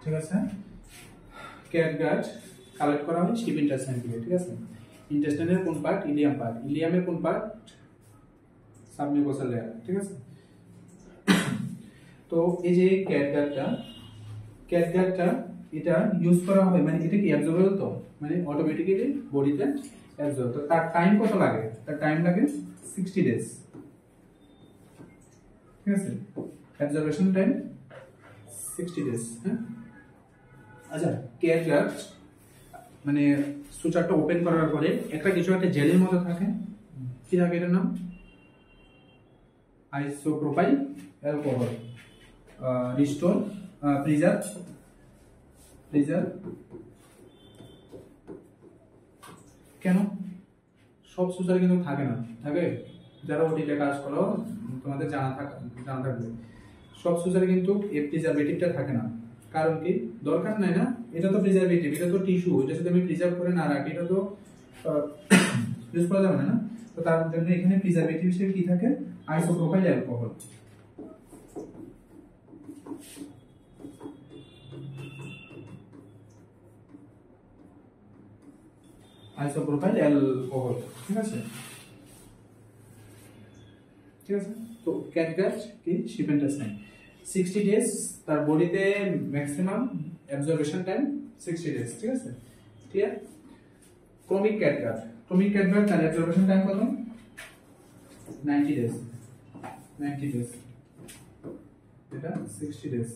ঠিক আছে, ক্যাটগাট কালেক্ট করা হয় শিপ ইন্টেস্টাইন থেকে। ঠিক আছে, ইন্টেস্টাইনের কোন পার্ট? Ilium part. ইলিয়ামের কোন পার্ট? Sub mucosal layer. ঠিক আছে, তো এই যে ক্যাটগাটটা এটা ইউজ করা হয়, মানে এটা কি অ্যাবজর্বেবল? তো মানে অটোমেটিক্যালি বডিতে অ্যাবজর্ব। তো তার টাইম কত লাগে? তার টাইম লাগে 60 ডেজ। ঠিক আছে। Absorption time 60 days. হ্যাঁ, আচ্ছা কেয়ার মানে সুচারটা ওপেন করার পরে একটা কিছু একটা জেলের মতো থাকে, কি থাকে এটার নাম? Isopropyl alcohol. রিস্টোর প্রিজার্ভ কেন? সব সুচার কিন্তু থাকে না, থাকে যারা ওটিতে কাজ করো তোমাদের জানা থাকবে সব সুচারে কিন্তু এই প্রিজারভেটিভটা থাকে না। কারণ কি? দরকার নাই না, এটা তো প্রিজারভেটিভ, এটা তো টিস্যু, এটা যদি আমি প্রিজার্ভ করে না রাখি এটা তো ইউজ করা যাবে না। তো তার জন্য এখানে প্রিজারভেটিভ হিসেবে কি থাকে? Isopropyl alcohol. আইসোপ্রোপাইল অ্যালকোহল, ঠিক আছে। ঠিক আছে, তো ক্যাটগাট কি শিপ ইন্টেস্টাইন 60 ডেজ, তার বডিতে ম্যাক্সিমাম অ্যাবজর্বেশন টাইম 60 ডেজ, ঠিক আছে, ক্লিয়ার। ক্রমিক ক্যাটগাট তার অ্যাবজর্বেশন টাইম কত? 90 ডেজ, এটা 60 ডেজ।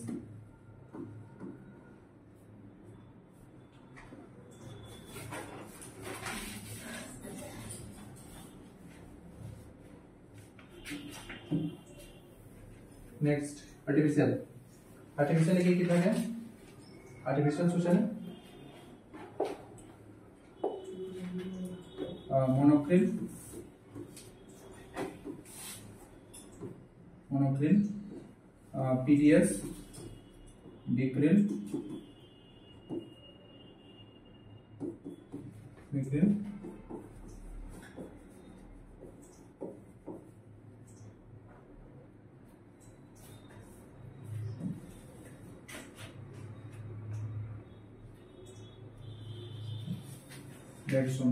নেক্সট আর্টিফিশিয়াল কি থাকে? আর্টিফিশিয়াল সুচারে মনোক্রিল, পিডিএস, বিক্রিল, ড্যাগসন।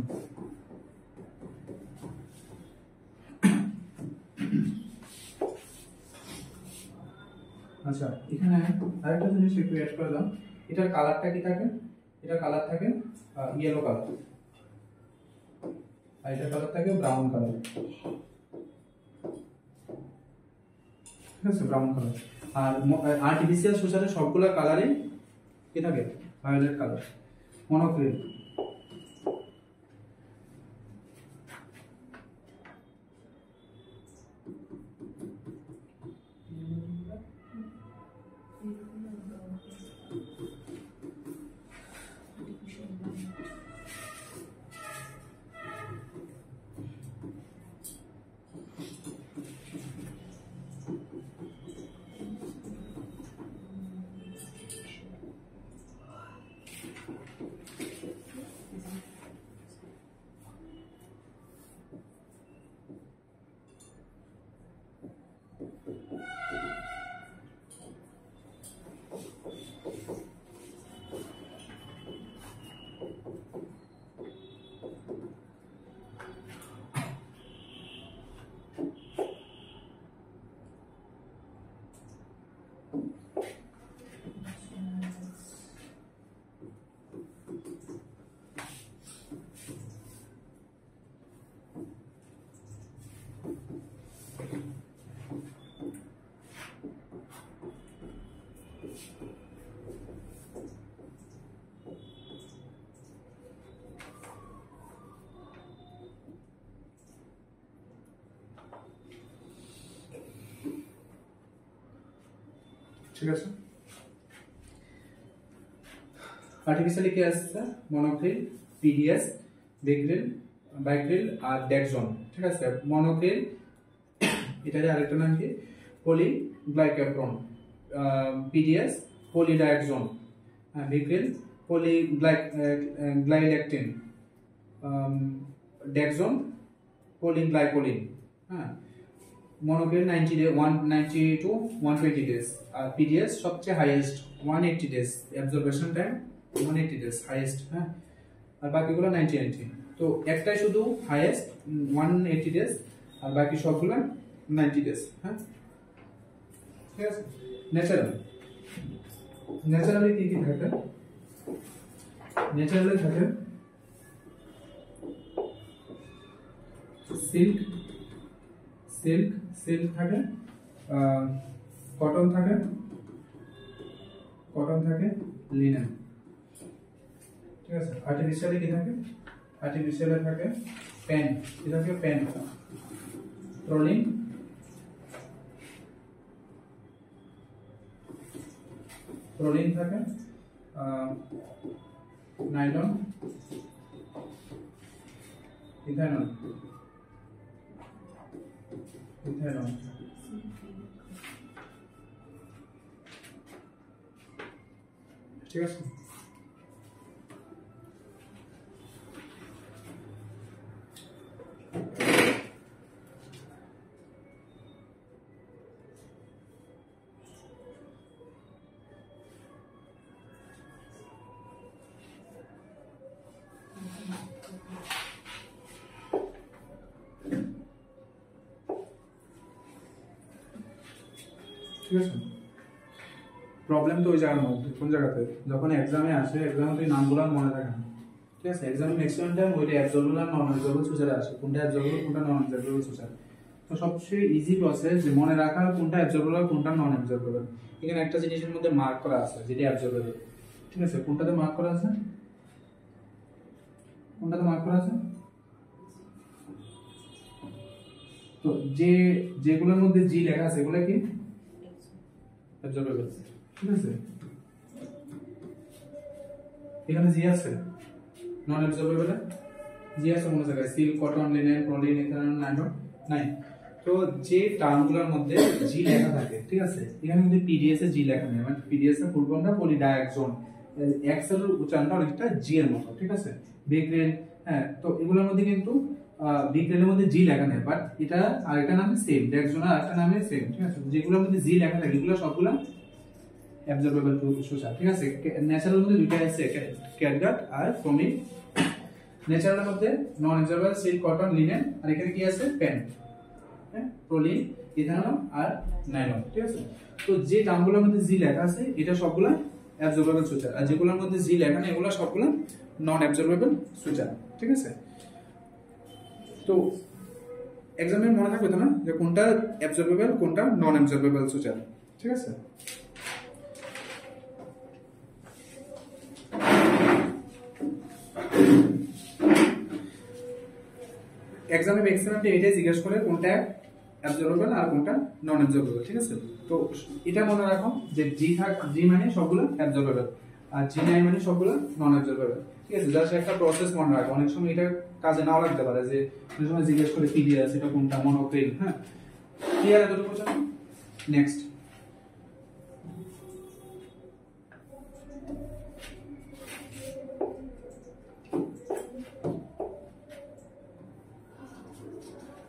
আচ্ছা, এখানে আরেকটা জিনিস একটু অ্যাড করে দাও, এটার কালারটা কি থাকে? এটা কালার থাকে ইয়েলো কালার, আর এটার কালার থাকে ব্রাউন কালার, ঠিক আছে, ব্রাউন কালার। আর আর্টিফিশিয়াল সুচারে সবগুলো কালারে কি থাকে? Violet colour. মনোক্রিল ঠিক আছে। আর্টিফিশিয়ালি কি আসছে? মনোক্রিল, পিডিএস, বিক্রিল, বাইক্রিল আর ড্যাগজন, ঠিক আছে। মনোক্রিল এটার আরেকটা নাম কি? Polyglecaprone, PDS polydioxanone, vicryl polyglactin, dexon polyglycolin. হ্যাঁ, মনোক্রিল 90 ডে 190 to 120 ডেজ, আর পিডিএস সবচেয়ে highest 180 days, absorption time 180 days highest. হ্যাঁ, আর বাকিগুলো 90 তো একটাই শুধু হাইয়েস্ট 180 ডেজ, আর বাকি সবগুলো 90 ডেজ। হ্যাঁ, ঠিক আছে। ন্যাচারালি কি কি থাকে? ন্যাচারালি থাকে সিল্ক থাকে, কটন থাকে, লিনেন, ঠিক আছে। আর্টিফিশিয়ালি কি থাকে, আর্টিফিশিয়ালে থাকে পেন, কি থাকে পেন, রোলিং, থাকে নাইলন, ইথানল, ঠিক আছে। ঠিক আছে, প্রবলেম তো ওই জায়গার মধ্যে, কোন জায়গাতে যখন এক্সামে আসে, এক্সামে তো নামগুলো মনে থাকে না, ঠিক আছে। এক্সামে ম্যাক্সিমাম টাইম ওইটা অ্যাবজর্বেবল আর নন অ্যাবজর্বেবল সুচারে আসে, কোনটা অ্যাবজর্বেবল কোনটা নন অ্যাবজর্বেবল সুচার। তো সবচেয়ে ইজি প্রসেস যে মনে রাখা কোনটা অ্যাবজর্বেবল আর কোনটা নন অ্যাবজর্বেবল। এখানে একটা জিনিসের মধ্যে মার্ক করা আছে যেটা অ্যাবজর্বেবল, ঠিক আছে। কোনটাতে মার্ক করা আছে, কোনটাতে মার্ক করা আছে? তো যেগুলোর মধ্যে জি লেখা আছে এগুলো কি অ্যাবজর্বেবল, ঠিক আছে। এখানে জি আছে, নন অ্যাবজর্বেবল জি আছে কোন জায়গায়? সিল্ক, কটন, লিনেন, পলি, ইথানল, নাইলন নাই। তো যে টার্মগুলোর মধ্যে জি লেখা থাকে, ঠিক আছে, এখানে মধ্যে পিডিএস এ জি লেখা নেই, মানে পিডিএস এর ফুল ফর্মটা পলিডায়াক্সোন, এক্স এর উচ্চারণটা অনেকটা জি এর মতো, ঠিক আছে। বিগ্রেন, হ্যাঁ, তো এগুলোর মধ্যে কিন্তু বিগ্রেনের মধ্যে জি লেখা নেই, বাট এটা আরেকটা নামে সেম, ড্যাক্সোন আরেকটা নামে সেম, ঠিক আছে। যেগুলোর মধ্যে জি লেখা থাকে এগুলো সবগুলো অ্যাবজর্বেবল সুচার, ঠিক আছে। ন্যাচারাল মধ্যে দুইটা আছে, ক্যাটগাট আর ফ্রমিক। ন্যাচারালের মধ্যে নন অ্যাবজর্বেবল সিল্ক, কটন, লিনেন, আর এখানে কি আছে পেন, হ্যাঁ, প্রোলিন, ইথানল আর নাইলন, ঠিক আছে। তো যে টার্মগুলোর মধ্যে জি লেখা আছে এটা সবগুলা অ্যাবজর্বেবল সুচার, আর যেগুলোর মধ্যে জি লেখা নেই এগুলো সবগুলা নন অ্যাবজর্বেবল সুচার, ঠিক আছে। তো এক্সামে মনে থাকবে তো না যে কোনটা অ্যাবজর্বেবল কোনটা নন অ্যাবজর্বেবল সুচার, ঠিক আছে। এক্সামে ম্যাক্সিমাম এটাই জিজ্ঞাসা করে কোনটা অ্যাবজর্বেবল আর কোনটা নন অ্যাবজর্বেবল, ঠিক আছে। তো এটা মনে রাখো যে জি মানে সবগুলো অ্যাবজর্বেবল আর জি নাই মানে সবগুলো নন অ্যাবজর্বেবল, ঠিক আছে। জাস্ট একটা প্রসেস মনে রাখো, অনেক সময় এটা কাজে নাও লাগতে পারে, যে অনেক সময় জিজ্ঞেস করে পিডিএস এটা কোনটা, মনোক্রিল, হ্যাঁ। ক্লিয়ার এতটুকু? নেক্সট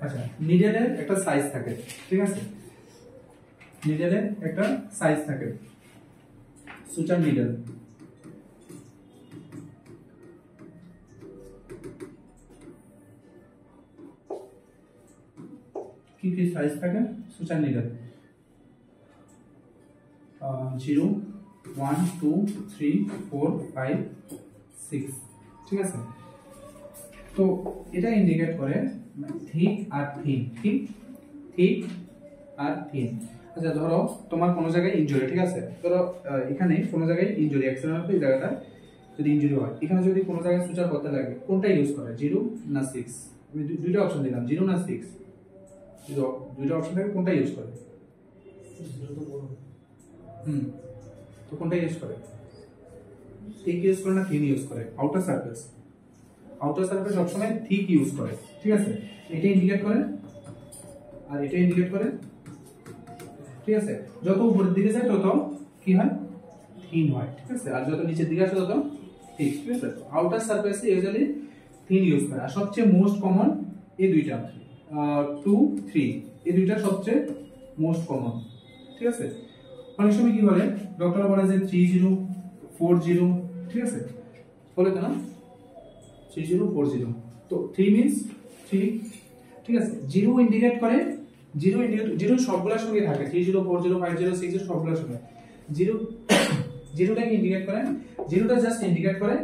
আচ্ছা, নিডেলের একটা সাইজ থাকে, ঠিক আছে। নিডেলের একটা সাইজ থাকে, সুচার নিডেল, কি কি সাইজ থাকে সুচার নিডেল? 0, 1, 2, 3, 4, 5, 6, ঠিক আছে। তো এটা ইন্ডিকেট করে থিক আর থিন, থিক আর থিন। আচ্ছা, ধরো তোমার কোনো জায়গায় ইনজুরি, ঠিক আছে। ধরো এখানে কোনো জায়গায় ইনজুরি, অ্যাক্সিডেন্ট এই জায়গাটা যদি ইনজুরি হয়, এখানে যদি কোনো জায়গায় সুচার করতে লাগে কোনটা ইউজ করে, 0 না 6? আমি দুইটা অপশন দিলাম, 0 না 6, দুইটা অপশন থাকে, কোনটা ইউজ করে? তো কোনটা ইউজ করে? থিক ইউজ করে না থিন ইউজ করে? আউটার সারফেস সবসময় থিক ইউজ করে, ঠিক আছে। এটা ইন্ডিকেট করে আর এটা ইন্ডিকেট করে, ঠিক আছে। যত উপরের দিকে যায় তত কি হয়, থিন হয়, ঠিক আছে। আর যত নিচের দিকে আসে তত থিক, ঠিক আছে। আউটার সারফেসে ইউজুয়ালি থিন ইউজ করে। আর সবচেয়ে মোস্ট কমন এই দুইটা, 2, 3, এই দুইটা সবচেয়ে মোস্ট কমন, ঠিক আছে। অনেক সময় কি বলে ডক্টর বলে যে 30, 40, ঠিক আছে, বলে তো না 30, 40। তো 3 মিন্স 3, ঠিক আছে। 0 ইন্ডিকেট করে, 0 সবগুলোর সঙ্গে থাকে, 30, 40, 50, 60 সবগুলোর সঙ্গে। 0টাকে ইন্ডিকেট করে, 0টা জাস্ট ইন্ডিকেট করে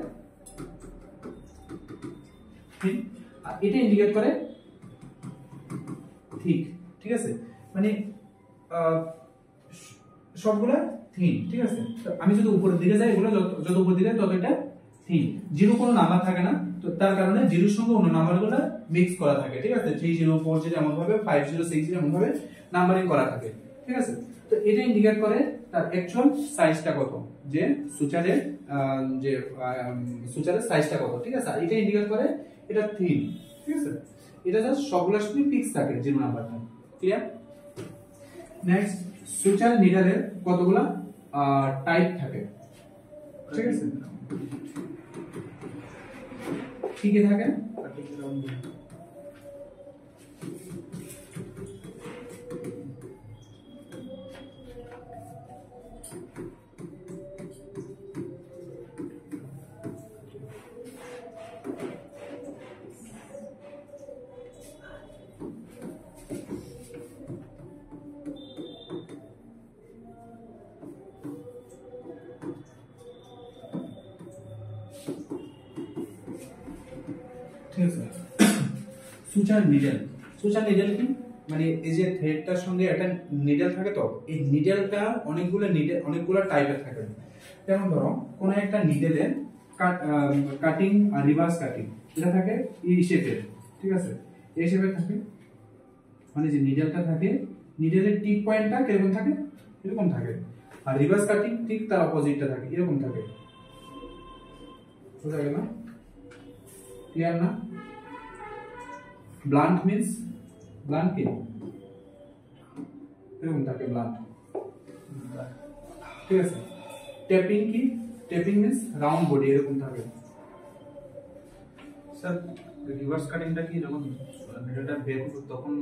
আর এটা ইন্ডিকেট করে ঠিক, ঠিক আছে। মানে সবগুলা থিন, ঠিক আছে। তো আমি যদি উপরের দিকে যাই, এগুলো যত উপর দিকে তত এটা থিন। জিরো কোনো নাম্বার থাকে না, তো তার কারণে জিরোর সঙ্গে অন্য নাম্বারগুলো মিক্স করা থাকে, ঠিক আছে। 3 0 4 0 এমন ভাবে, 5 0 6 0 এমন ভাবে নাম্বারিং করা থাকে, ঠিক আছে। তো এটা ইন্ডিকেট করে তার অ্যাকচুয়াল সাইজটা কত, যে সুচারের সাইজটা কত, ঠিক আছে। আর এটা ইন্ডিকেট করে এটা থিন, ঠিক আছে। এটা জাস্ট সবগুলোর সাথে ফিক্স থাকে জিরো নাম্বারটা, ক্লিয়ার। নেক্সট, সুচার নিডলের কতগুলা টাইপ থাকে, ঠিক আছে। কি কি থাকে? ঠিক আছে। সুচার নিডল কি মানে এই যে থ্রেডটার সঙ্গে একটা নিডল থাকে, তো এই নিডলটা অনেকগুলো টাইপের থাকে। যেমন ধরো কোন একটা নিডলের কাটিং আর রিভার্স কাটিং এটা থাকে এই শেপের, ঠিক আছে। এই শেপের থাকে, মানে যে নিডলটা থাকে, নিডলের টিপ পয়েন্টটা কিরকম থাকে, এরকম থাকে। আর রিভার্স কাটিং ঠিক তার অপোজিটটা থাকে, এরকম থাকে। বুঝা গেল? ক্লিয়ার না? ব্লান্ট মিন্স, ব্লান্ট কি এরকম থাকে, ব্লান্ট, ঠিক আছে। টেপিং কি, টেপিং মিন্স রাউন্ড বডি, এরকম থাকে। স্যার রিভার্স কাটিংটা কি যখন নিডলটা বের করব তখন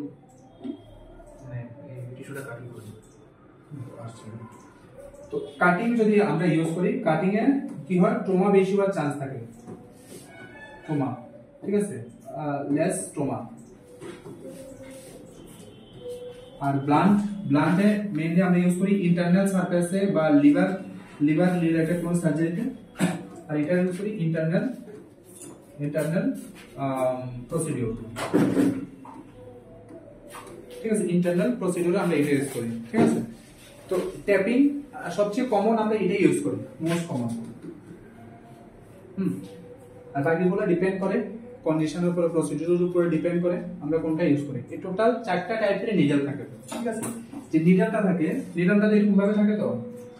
মানে এই টিস্যুটা কাটিং করব। তো কাটিং যদি আমরা ইউজ করি, কাটিং এ কি হয়, ট্রমা বেশি হওয়ার চান্স থাকে, ট্রমা, ঠিক আছে, লেস ট্রমা। আর ব্লান্টে মেইনলি আমরা ইউজ করি ইন্টারনাল সারফেসে বা লিভার রিলেটেড কোন সার্জারিতে। আর এটা ইউজ করি ইন্টারনাল প্রসিডিউর, ঠিক আছে। ইন্টারনাল প্রসিডিউরে আমরা এটা ইউজ করি, ঠিক আছে। তো ট্যাপিং সবচেয়ে কমন, আমরা এটাই ইউজ করি, মোস্ট কমন। আর বাকিগুলো ডিপেন্ড করে কন্ডিশনের উপরে, প্রসিডিউরের উপরে ডিপেন্ড করে আমরা কোনটা ইউজ করি। এই টোটাল 4টা টাইপের নিডল থাকে, ঠিক আছে। যে নিডলটা থাকে, নিডলটা এরকম ভাবে থাকে, তো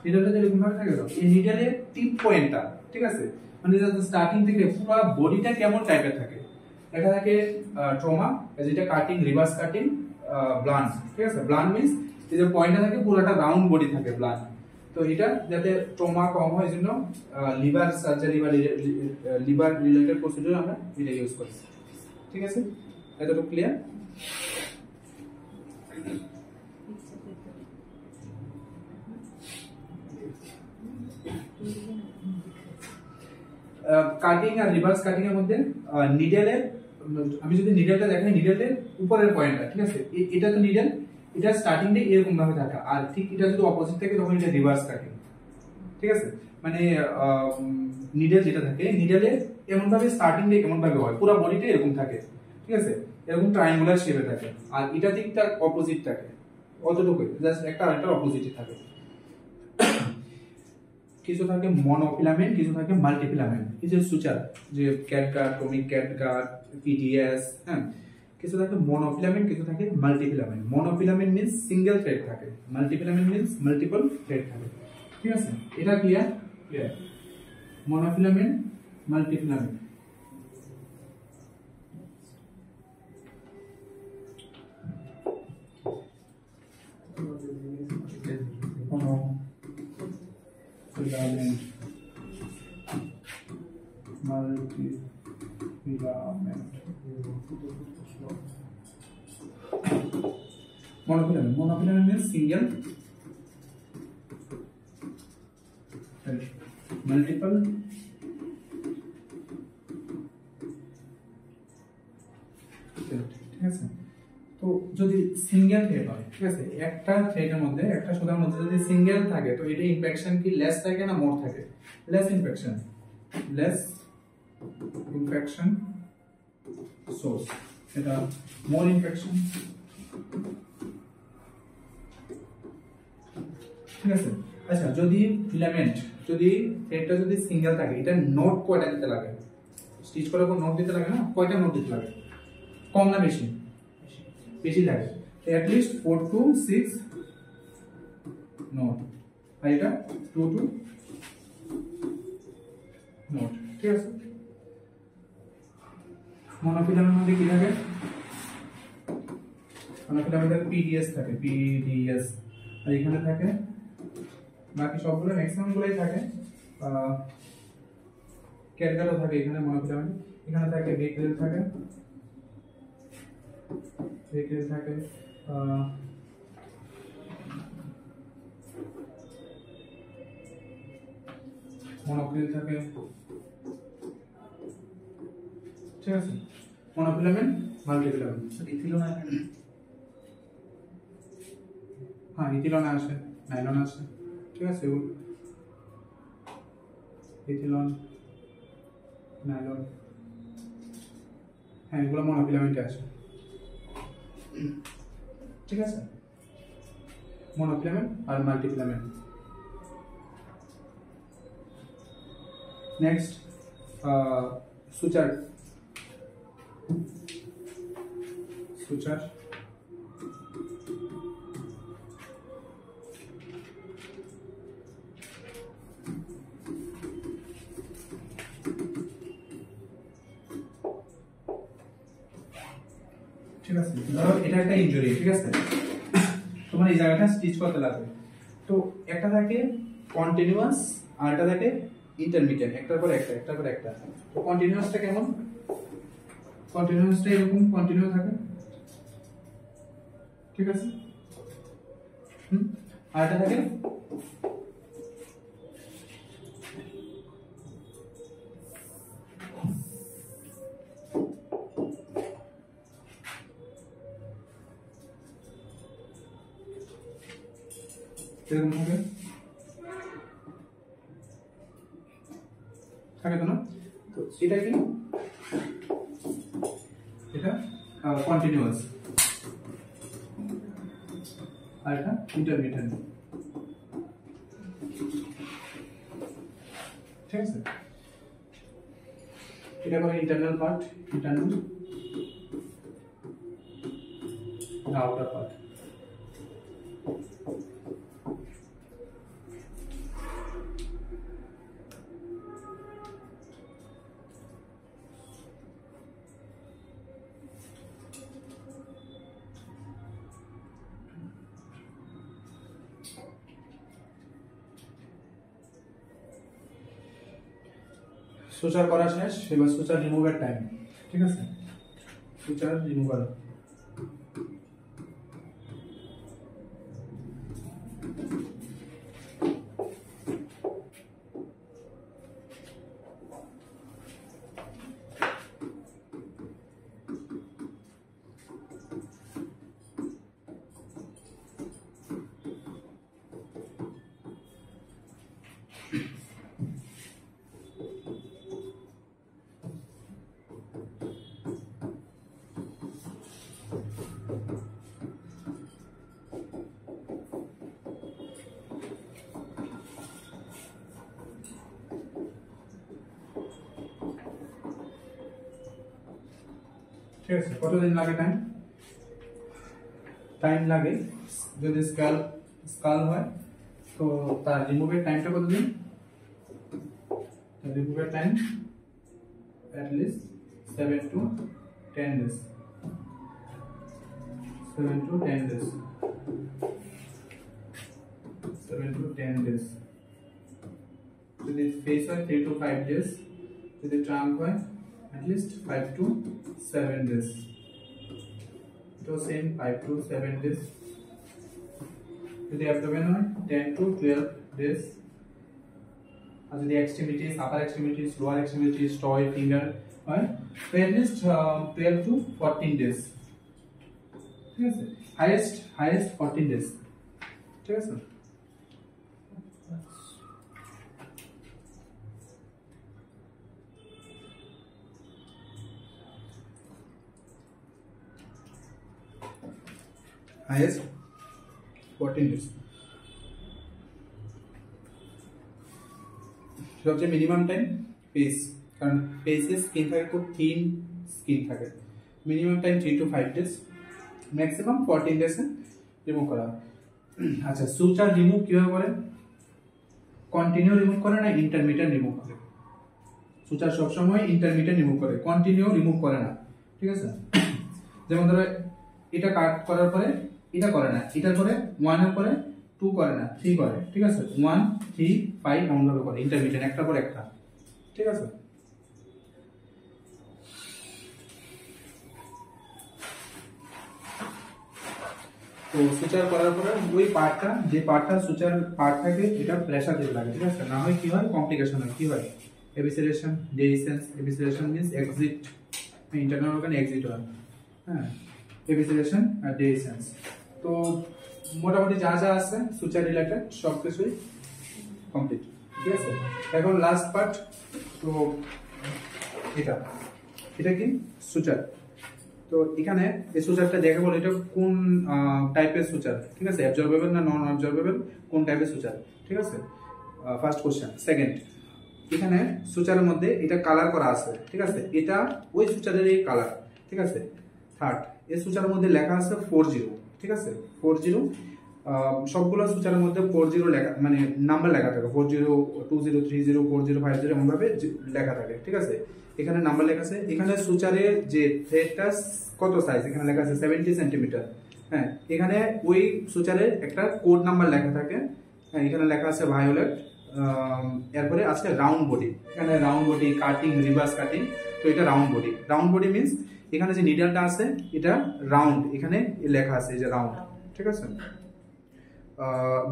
নিডলটা এরকম ভাবে থাকে, তো এই নিডলের টিপ পয়েন্টটা, ঠিক আছে, মানে স্টার্টিং থেকে পুরো বডিটা কেমন টাইপের থাকে। এটা থাকে ট্রমা, যেটা কাটিং, রিভার্স কাটিং, ব্লান্ট, ঠিক আছে। ব্লান্ট মিন্স এই যে পয়েন্টটা থাকে পুরোটা রাউন্ড বডি থাকে, ব্লান্ট। তো এটা যাতে ট্রমা কম হয়, জন্য লিভার সার্জারি বা লিভার রিলেটেড প্রসিডিউর আমরা এটা ইউজ করি, ঠিক আছে। এতটুকু ক্লিয়ার? কাটিং আর রিভার্স কাটিং এর মধ্যে নিডলের, আমি যদি নিডলটা দেখাই, নিডলের উপরের পয়েন্টটা, ঠিক আছে, এটা তো নিডল, এটা স্টার্টিং দিয়ে এরকম ভাবে থাকে। আর ঠিক এটা যদি অপোজিট থাকে তখন এটা রিভার্স কাটিং, ঠিক আছে। মানে নিডল যেটা থাকে, নিডলে এমন ভাবে স্টার্টিং দিয়ে এমন ভাবে হয়, পুরো বডিটা এরকম থাকে, ঠিক আছে, এরকম ট্রায়াঙ্গুলার শেপে থাকে। আর এটা ঠিক তার অপোজিট থাকে, অতটুকুই, জাস্ট একটা আরেকটার অপোজিটে থাকে। কিছু থাকে মনোফিলামেন্ট, কিছু থাকে মাল্টিফিলামেন্ট। এই যে সুচার, যে ক্যাটগার্ড, টমিক ক্যাটগার্ড, পিডিএস, হ্যাঁ, কিছু থাকে মনোফিলামেন্ট, কিছু থাকে multifilament. Monofilament means single thread থাকে, মাল্টিফিলামেন্ট মিন্স মাল্টিপল থ্রেড থাকে, ঠিক আছে। এটা clear? Clear. Monofilament, multifilament. filament, multi-filament. Monofilament means single, multiple, ঠিক আছে। তো যদি সিঙ্গেল থ্রেড হয়, ঠিক আছে, একটা থ্রেডের মধ্যে, একটা সুতার মধ্যে যদি সিঙ্গেল থাকে, তো এটা ইনফেকশন কি লেস থাকে না মোর থাকে? লেস ইনফেকশন সোর্স, এটা মোর ইনফেকশন ঠিক আছে। আচ্ছা, যদি ফিলামেন্ট, যদি থ্রেডটা যদি সিঙ্গেল থাকে, এটা নোট কয়টা দিতে লাগে? স্টিচ করার পর নোট দিতে লাগে না? কয়টা নোট দিতে লাগে? কম না বেশি? বেশি লাগে। অ্যাট লিস্ট 4 to 6 নোট, আর এটা 2 to নোট, ঠিক আছে। মনোফিলামেন্টের মধ্যে কি থাকে? মনোফিলামেন্টের পিডিএস থাকে, পিডিএস, আর এখানে থাকে বাকি সবগুলো, ম্যাক্সিমাম গুলোই থাকে। ক্যারিকালও থাকে এখানে মনোফিলামেন্ট। এখানে থাকে বেকেরেল থাকে, বেকেরেল থাকে, মনোক্রিল থাকে, ঠিক আছে। মনোফিলামেন্ট, মাল্টিফিলামেন্ট। ইথিলিন, হ্যাঁ ইথিলন আসে, নাইলন আসে, ঠিক আছে। ইথিলন, নাইলন, হ্যাঁ এগুলো মনোফিলামেন্টে আসে, ঠিক আছে। মনোফিলামেন্ট আর মাল্টিফিলামেন্ট। নেক্সট সুচার, সুচার ঠিক আছে। ধরো এটা একটা ইনজুরি, ঠিক আছে, তোমার এই জায়গাটা স্টিচ করতে লাগবে। তো একটা থাকে কন্টিনিউয়াস আর একটা থাকে ইন্টারমিডিয়েট, একটার পর একটা, একটার পর একটা। তো কন্টিনিউয়াসটা কেমন? কন্টিনিউয়াসটা এরকম কন্টিনিউ থাকে, ঠিক আছে। আর একটা থাকে এরকম থাকে, থাকে তো না? তো এটা কি? এটা কন্টিনিউয়াস, আর এটা ইন্টারমিডিয়েট, ঠিক আছে। এটা করে internal part, internal, outer part. Suture করা শেষ, এবার সুচার রিমুভার টাইম, ঠিক আছে। সুচার রিমুভার, ঠিক আছে। কতদিন লাগে টাইম? টাইম লাগে যদি স্কাল স্কাল হয় তো তার রিমুভের টাইমটা কতদিন? রিমুভের time at least 7 to 10 days, 7 to 10 days, 7 to 10 days। যদি ফেস হয় 3 to 5 days, যদি ট্রাঙ্ক হয় at least 5 to 7 days, তো সেম 5 to 7 days। যদি অ্যাবডোমেন হয় 10 to 12 days, আর যদি extremities, upper extremities, lower extremities, toe, finger হয় তো at least 12 to 14 days, ঠিক আছে। হাইয়েস্ট 14 days, ঠিক আছে। Highest 14 days। সবচেয়ে মিনিমাম টাইম পেজ, কারণ পেজে স্কিন থাকে খুব থিন স্কিন থাকে, minimum time 3 to 5 days, maximum 14 days remove করা। আচ্ছা, সুচার রিমুভ কিভাবে করে? কন্টিনিউ রিমুভ করে না ইন্টারমিডিয়েট রিমুভ করে? সুচার সবসময় ইন্টারমিডিয়েট রিমুভ করে, কন্টিনিউ রিমুভ করে না, ঠিক আছে? যেমন ধরো এটা কাট করার পরে এটা করে না, এটার পরে 1 এর পরে 2 করে না, 3 করে, ঠিক আছে? 1 3 5 এমন ভাবে করে ইন্টারমিডিয়েট, একটার পর একটা, ঠিক আছে? তো সুচার করার পরে ওই পার্টটা, যে পার্টটা সুচার পার্ট থাকে, এটা প্রেসার দিতে লাগে, ঠিক আছে? না হয় কি হয়, কমপ্লিকেশন হয়। কি হয়? Evisceration, dehiscence. Evisceration means exit, internal organ exit হয়, হ্যাঁ, এবিসেরেশন আর ডেইসেন্স। তো মোটামুটি যা যা আছে সুচার রিলেটেড সব কিছুই কমপ্লিট, ঠিক আছে? এখন লাস্ট পার্ট, তো এটা কি সুচার। তো এখানে এই সুচারটা দেখে বলো এটা কোন টাইপের সুচার, ঠিক আছে? অ্যাবজর্বেবল না নন অ্যাবজর্বেবল, কোন টাইপের সুচার, ঠিক আছে? First question. সেকেন্ড, এখানে সুচারের মধ্যে এটা কালার করা আছে, ঠিক আছে? এটা ওই সুচারের এই কালার, ঠিক আছে? থার্ড, এই সুচারের মধ্যে লেখা আছে 40, ঠিক আছে? 40, সবগুলো সুচারের মধ্যে 40 লেখা, মানে নাম্বার লেখা থাকে, 40 20 30 40 50 এমন ভাবে লেখা থাকে, ঠিক আছে? এখানে নাম্বার লেখা আছে। এখানে সুচারের যে থ্রেডটা কত সাইজ এখানে লেখা আছে 70 সেন্টিমিটার, হ্যাঁ। এখানে ওই সুচারের একটা কোড নাম্বার লেখা থাকে, হ্যাঁ। এখানে লেখা আছে ভায়োলেট। এরপরে আছে রাউন্ড বডি, এখানে round body, cutting, reverse cutting. তো এটা round body. Round body means এখানে যে নিডলটা আছে এটা রাউন্ড, এখানে লেখা আছে যে রাউন্ড, ঠিক আছে?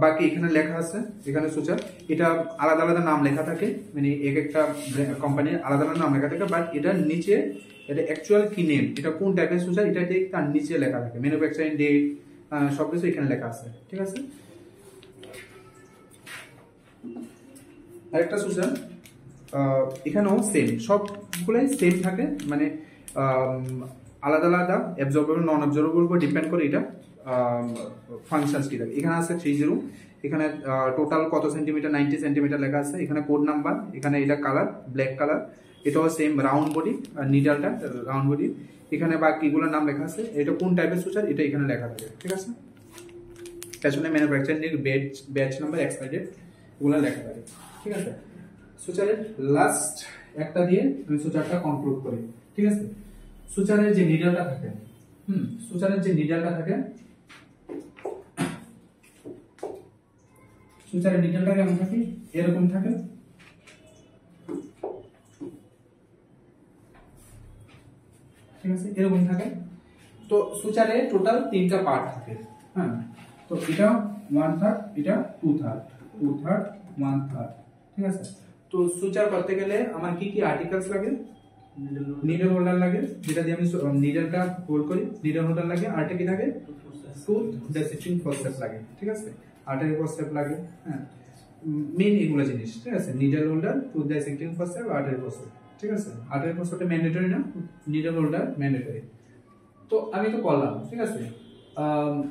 বাকি এখানে লেখা আছে, এখানে সুচার এটা আলাদা আলাদা নাম লেখা থাকে, মানে এক একটা কোম্পানির আলাদা আলাদা নাম লেখা থাকে, বাট এটার নিচে এটা অ্যাকচুয়াল কি নেম, এটা কোন টাইপের সুচার, এটা ঠিক তার নিচে লেখা থাকে, ম্যানুফ্যাকচারিং ডেট সবকিছু এখানে লেখা আছে, ঠিক আছে? আরেকটা সুচার, এখানেও সেম, সবগুলাই সেম থাকে, মানে আলাদা আলাদা অ্যাবজর্বেবল নন অ্যাবজর্বেবল উপর ডিপেন্ড করে এটা ফাংশনস কি থাকে। এখানে আছে 30, এখানে টোটাল কত সেন্টিমিটার 90 সেন্টিমিটার লেখা আছে, এখানে কোড নাম্বার, এখানে এটা কালার ব্ল্যাক কালার, এটাও সেম রাউন্ড বডি, আর নিডলটা রাউন্ড বডি। এখানে বাকিগুলোর নাম লেখা আছে, এটা কোন টাইপের সুচার এটা এখানে লেখা থাকে, ঠিক আছে? পেছনে manufacturing batch number, expiry date এগুলো লেখা থাকে, ঠিক আছে? সুচারের লাস্ট একটা দিয়ে আমি সুচারটা কনক্লুড করি, ঠিক আছে? সুচারের যে নিডলটা থাকে, সুচারের যে নিডলটা থাকে, সুচারের নিডলটা কেমন থাকে? এরকম থাকে, ঠিক আছে? এরকম থাকে। তো সুচারে টোটাল 3টা পার্ট থাকে, হ্যাঁ। তো এটা 1/3, এটা 2/3, 2/3 1/3, ঠিক আছে? তো সুচার করতে গেলে আমার কি কি আর্টিকেলস লাগে? নিডল হোল্ডার লাগে, যেটা দিয়ে আমি নিডলটা হোল্ড করি, নিডল হোল্ডার লাগে। আরটা কি থাকে? টুথ ডিসেক্টিং ফোরসেপ লাগে, ঠিক আছে? আর্টারি ফোরসেপ লাগে, হ্যাঁ। মেইন এগুলো জিনিস, ঠিক আছে? Needle holder, tooth dissecting forceps, artery forceps, ঠিক আছে? আর্টারি ফোরসেপটা ম্যান্ডেটরি না, নিডল হোল্ডার ম্যান্ডেটরি। তো আমি তো করলাম, ঠিক আছে?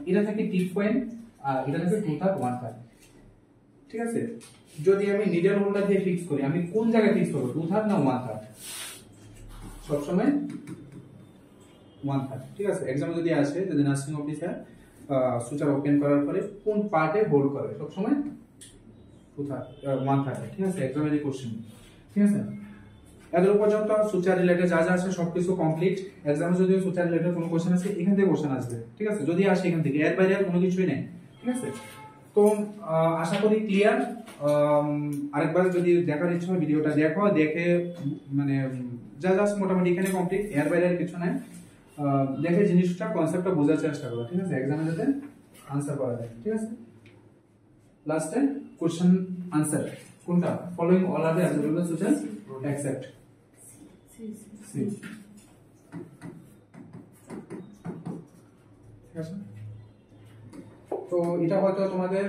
এটা থাকে টিপ পয়েন্ট, আর এটা থাকে 2/3 1/3, ঠিক আছে? যদি আমি নিডল হোল্ডার দিয়ে ফিক্স করি, আমি কোন জায়গায় ফিক্স করব? 2/3 না 1/3? সবসময় 1/3, ঠিক আছে? এক্সামে যদি আসে, যদি নার্সিং অফিসার সুচার ওপেন করার পরে কোন পার্টে হোল্ড করে, সবসময় 1/3, ঠিক আছে? এক্সামের কোশ্চেন, ঠিক আছে? এত পর্যন্ত সুচার রিলেটেড যা যা আছে সবকিছু কমপ্লিট। এক্সামে যদি সুচার রিলেটেড কোনো কোশ্চেন আসে, এখান থেকে কোশ্চেন আসবে, ঠিক আছে? যদি আসে এখান থেকে, এর বাইরে আর কোনো কিছুই নেই, ঠিক আছে? তো আশা করি ক্লিয়ার। আরেকবার যদি দেখার ইচ্ছা হয় ভিডিওটা দেখো, দেখে মানে যা যা মোটামুটি এখানে কমপ্লিট, এর বাইরে আর কিছু নাই। দেখে জিনিসটা কনসেপ্টটা বোঝার চেষ্টা করো, ঠিক আছে? এক্সামে যাতে আনসার করা যায়, ঠিক আছে? লাস্টে কোশ্চেন আনসার কোনটা? Following all are the absorbable suture except C, ঠিক আছে? তো এটা হয়তো তোমাদের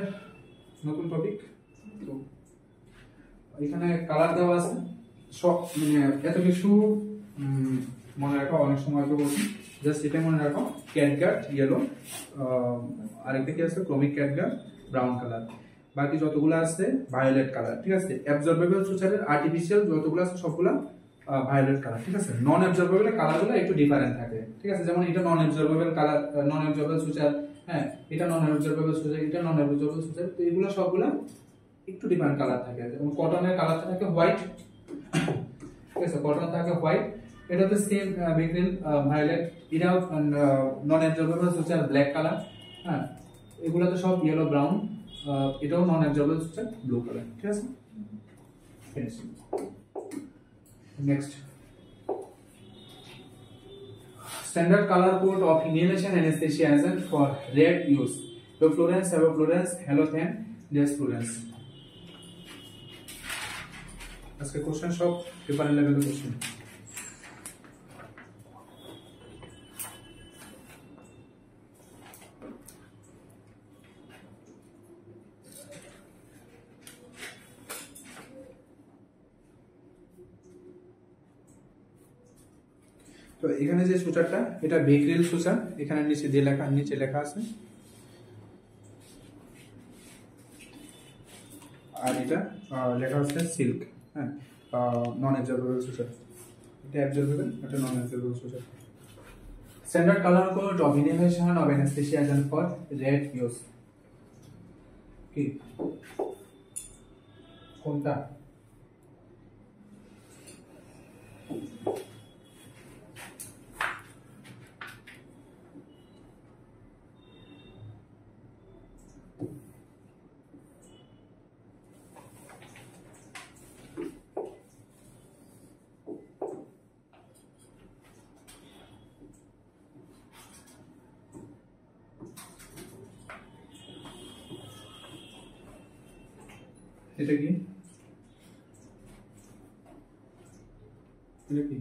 নতুন টপিক। তো এখানে কালার দেওয়া আছে, সব মানে এত কিছু মনে রাখো, অনেক সময় তো বলছি, জাস্ট এটা মনে রাখো। ক্যাটগাট ইয়েলো, আরেকটা কি আছে ক্রোমিক ক্যাটগাট ব্রাউন কালার। বাকি যতগুলো আছে ভায়োলেট কালার, ঠিক আছে। অ্যাবজর্বেবল সুচারের আর্টিফিশিয়াল যতগুলো আছে সবগুলো ভায়োলেট কালার, ঠিক আছে। নন অ্যাবজর্বেবল কালারগুলো একটু ডিফারেন্ট থাকে, ঠিক আছে। যেমন এটা নন অ্যাবজর্বেবল কালার, নন অ্যাবজর্বেবল সুচার, হ্যাঁ, এটা নন অ্যাবজর্বেবল সুচার, এটা নন অ্যাবজর্বেবল সুচার। তো এগুলো সবগুলো একটু ডিফারেন্ট কালার থাকে। যেমন কটনের কালারটা থাকে হোয়াইট, ঠিক আছে, কটন থাকে হোয়াইট, এটা তো সেম বেক্রিল ভায়োলেট, এটা non absorbable suture black colour, হ্যাঁ, এগুলো তো সব ইয়েলো ব্রাউন, এটাও নন অ্যাবজর্বেবল সুচার ব্লু কালার, ঠিক আছে। Finish. Next, standard color code of inhalation anesthesia agent for red use: efflorescence, sevoflurane, halothane, desflurane. আজকে কোশ্চেন সব পেপারের লেভেলের কোশ্চেন। তো এখানে যে সুচারটা, এটা বেক্রিল সুচার, এখানে নিচে দিয়ে লেখা, নিচে লেখা আছে, আর এটা লেখা আছে সিল্ক, হ্যাঁ, নন অ্যাবজর্বেবল সুচার। এটা অ্যাবজর্বেবল, এটা non absorbable suture. Standard colour code of inhalation of anaesthesia agent for red use কি কোনটা? এটা কি? এটা কি?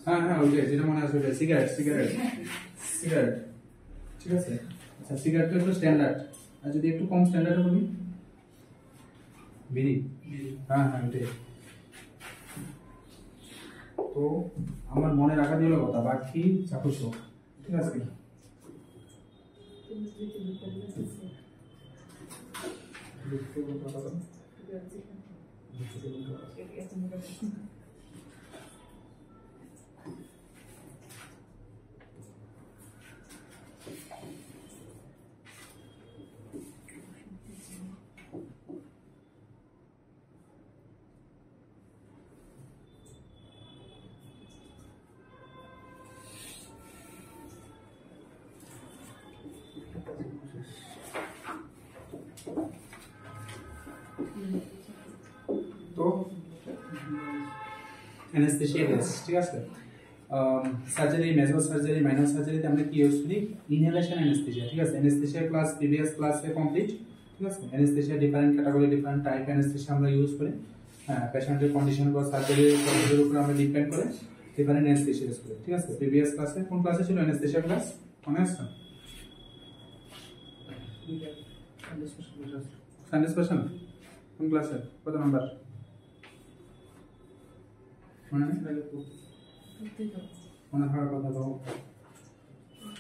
হ্যাঁ হ্যাঁ, ওইটাই, যেটা মনে আছে ওইটাই, সিগারেট, সিগারেট, সিগারেট, ঠিক আছে। আচ্ছা, সিগারেটটা একটু স্ট্যান্ডার্ড, আর যদি একটু কম স্ট্যান্ডার্ডে বলি বিড়ি, হ্যাঁ হ্যাঁ ওইটাই। তো আমার মনে রাখা দিল কথা, বাকি চাক্ষুষ, ঠিক আছে। তো অ্যানেস্থেসিয়া টেস্ট, ঠিক আছে। সার্জারি, মেজর সার্জারি, মাইনর সার্জারিতে আমরা কি ইউজ করি? ইনহেলেশন অ্যানেস্থেসিয়া, ঠিক আছে। অ্যানেস্থেসিয়া ক্লাস প্রিভিয়াস ক্লাসে কমপ্লিট, ঠিক আছে। Anaesthesia different category, different type anaesthesia আমরা ইউজ করি, হ্যাঁ, পেশেন্টের কন্ডিশন বা সার্জারির প্রসিডিউর উপর আমরা ডিপেন্ড করে ডিফারেন্ট অ্যানেস্থেসিয়া ইউজ করি, ঠিক আছে। প্রিভিয়াস ক্লাসে কোন ক্লাসে ছিল অ্যানেস্থেসিয়া ক্লাস? মনে আছে? সানডে স্পেশাল কোন ক্লাসে, কত নাম্বার মনে নেই? মনে থাকার কথা দাও,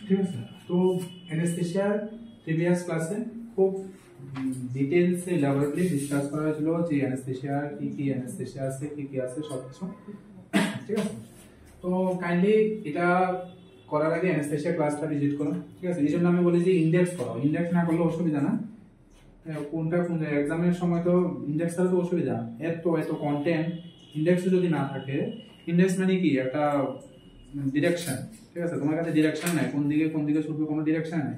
ঠিক আছে। তো অ্যানেস্থেসিয়ার প্রিভিয়াস ক্লাসে খুব ডিটেইলসে ল্যাবরেটরি ডিসকাস করা হয়েছিল যে অ্যানেস্থেসিয়া কি কি অ্যানেস্থেসিয়া আছে, কি কি আছে সব কিছু, ঠিক আছে। তো কাইন্ডলি এটা করার আগে অ্যানেস্থেসিয়া ক্লাসটা ভিজিট করো, ঠিক আছে। এই জন্য আমি বলি যে ইন্ডেক্স করো, ইন্ডেক্স না করলে অসুবিধা না, কোনটা কোন এক্সামের সময় তো ইন্ডেক্স ছাড়া তো অসুবিধা, এত এত কন্টেন্ট, ইন্ডেক্স যদি না থাকে, ইন্ডেক্স মানে কি একটা ডিরেকশন, ঠিক আছে। তোমার কাছে ডিরেকশন নাই, কোন দিকে ছুটবে, কোনো ডিরেকশন নাই,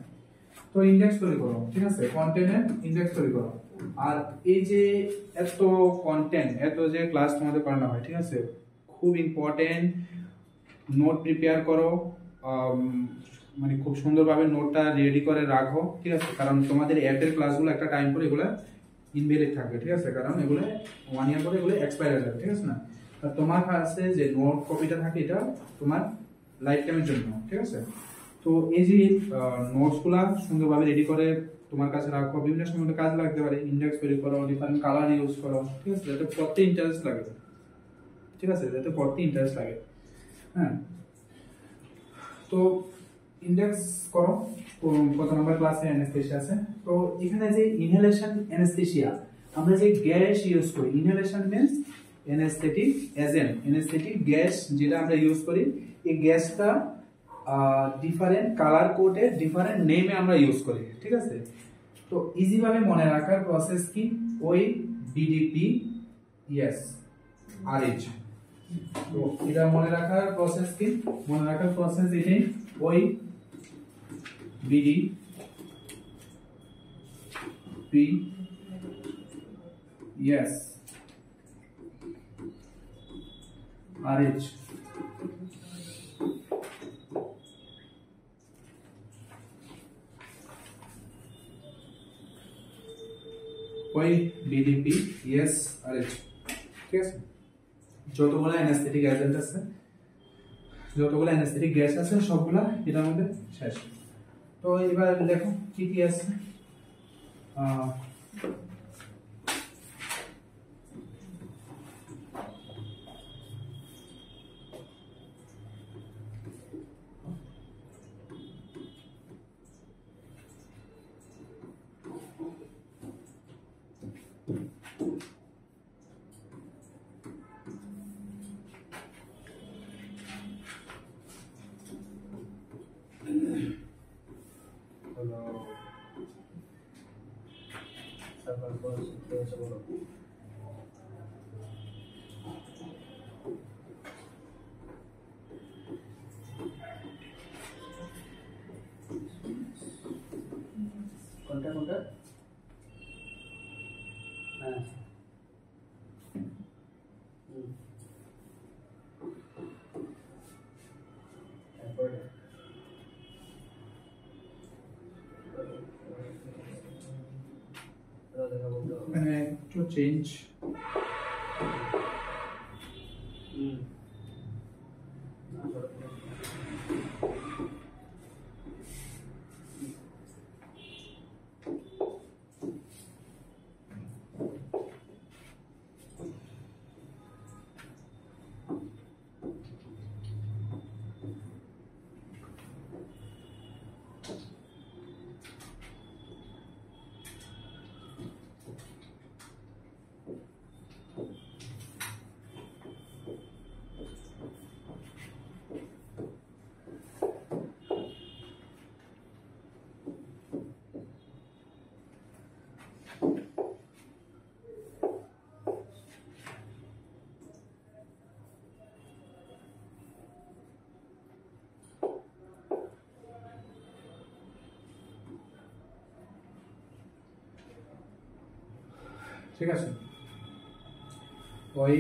তো ইন্ডেক্স তৈরি করো, ঠিক আছে। কন্টেন্টের ইন্ডেক্স তৈরি করো। আর এই যে এত কন্টেন্ট, এত যে ক্লাস তোমাদের করানো হয়, ঠিক আছে, খুব ইম্পর্টেন্ট, নোট প্রিপেয়ার করো, মানে খুব সুন্দরভাবে নোটটা রেডি করে রাখো, ঠিক আছে। কারণ তোমাদের অ্যাডের ক্লাসগুলো একটা টাইম পরে এগুলো ইনভ্যালিড থাকবে, ঠিক আছে। কারণ এগুলো 1 ইয়ার পরে এগুলো এক্সপায়ার হয়ে যাবে, ঠিক আছে না। আর তোমার কাছে যে নোট কপিটা থাকে এটা তোমার লাইফ টাইমের জন্য, ঠিক আছে। তো এই যে নোটসগুলা সুন্দরভাবে রেডি করে তোমার কাছে রাখো, বিভিন্ন সময় কাজে লাগতে পারে। ইন্ডেক্স তৈরি করো, ডিফারেন্ট কালার ইউজ করো, ঠিক আছে, যাতে পড়তে ইন্টারেস্ট লাগে, ঠিক আছে, যাতে পড়তে ইন্টারেস্ট লাগে, হ্যাঁ। তো ইন্ডেক্স করো কত নাম্বার ক্লাসে অ্যানেস্থেসিয়া আছে। তো এখানে যে ইনহেলেশন অ্যানেস্থেসিয়া আমরা যে গ্যাস ইউজ করি, inhalation means anaesthetic agent, anaesthetic gas যেটা আমরা ইউজ করি, এই গ্যাসটা ডিফারেন্ট কালার কোডে ডিফারেন্ট নেমে আমরা ইউজ করি, ঠিক আছে। তো ইজি ভাবে মনে রাখার প্রসেস কি, ওই বিডিপি ইয়েস আরএইচ। তো এটা মনে রাখার প্রসেস কি, মনে রাখার প্রসেস এটাই, ওই বিডিপি ইয়েস আরএইচ। ওই বিডিপি ইয়েস আরএইচ, ঠিক আছে। যতগুলো অ্যানেস্থেটিক এজেন্ট আছে, যতগুলো অ্যানেস্থেটিক গ্যাস আছে সবগুলা এটার মধ্যে শেষ। তো এবার দেখো কি কি আছে। কোনটা কোনটা? হ্যাঁ তারপরে এখানে একটু চেঞ্জ, ঠিক আছে। ওই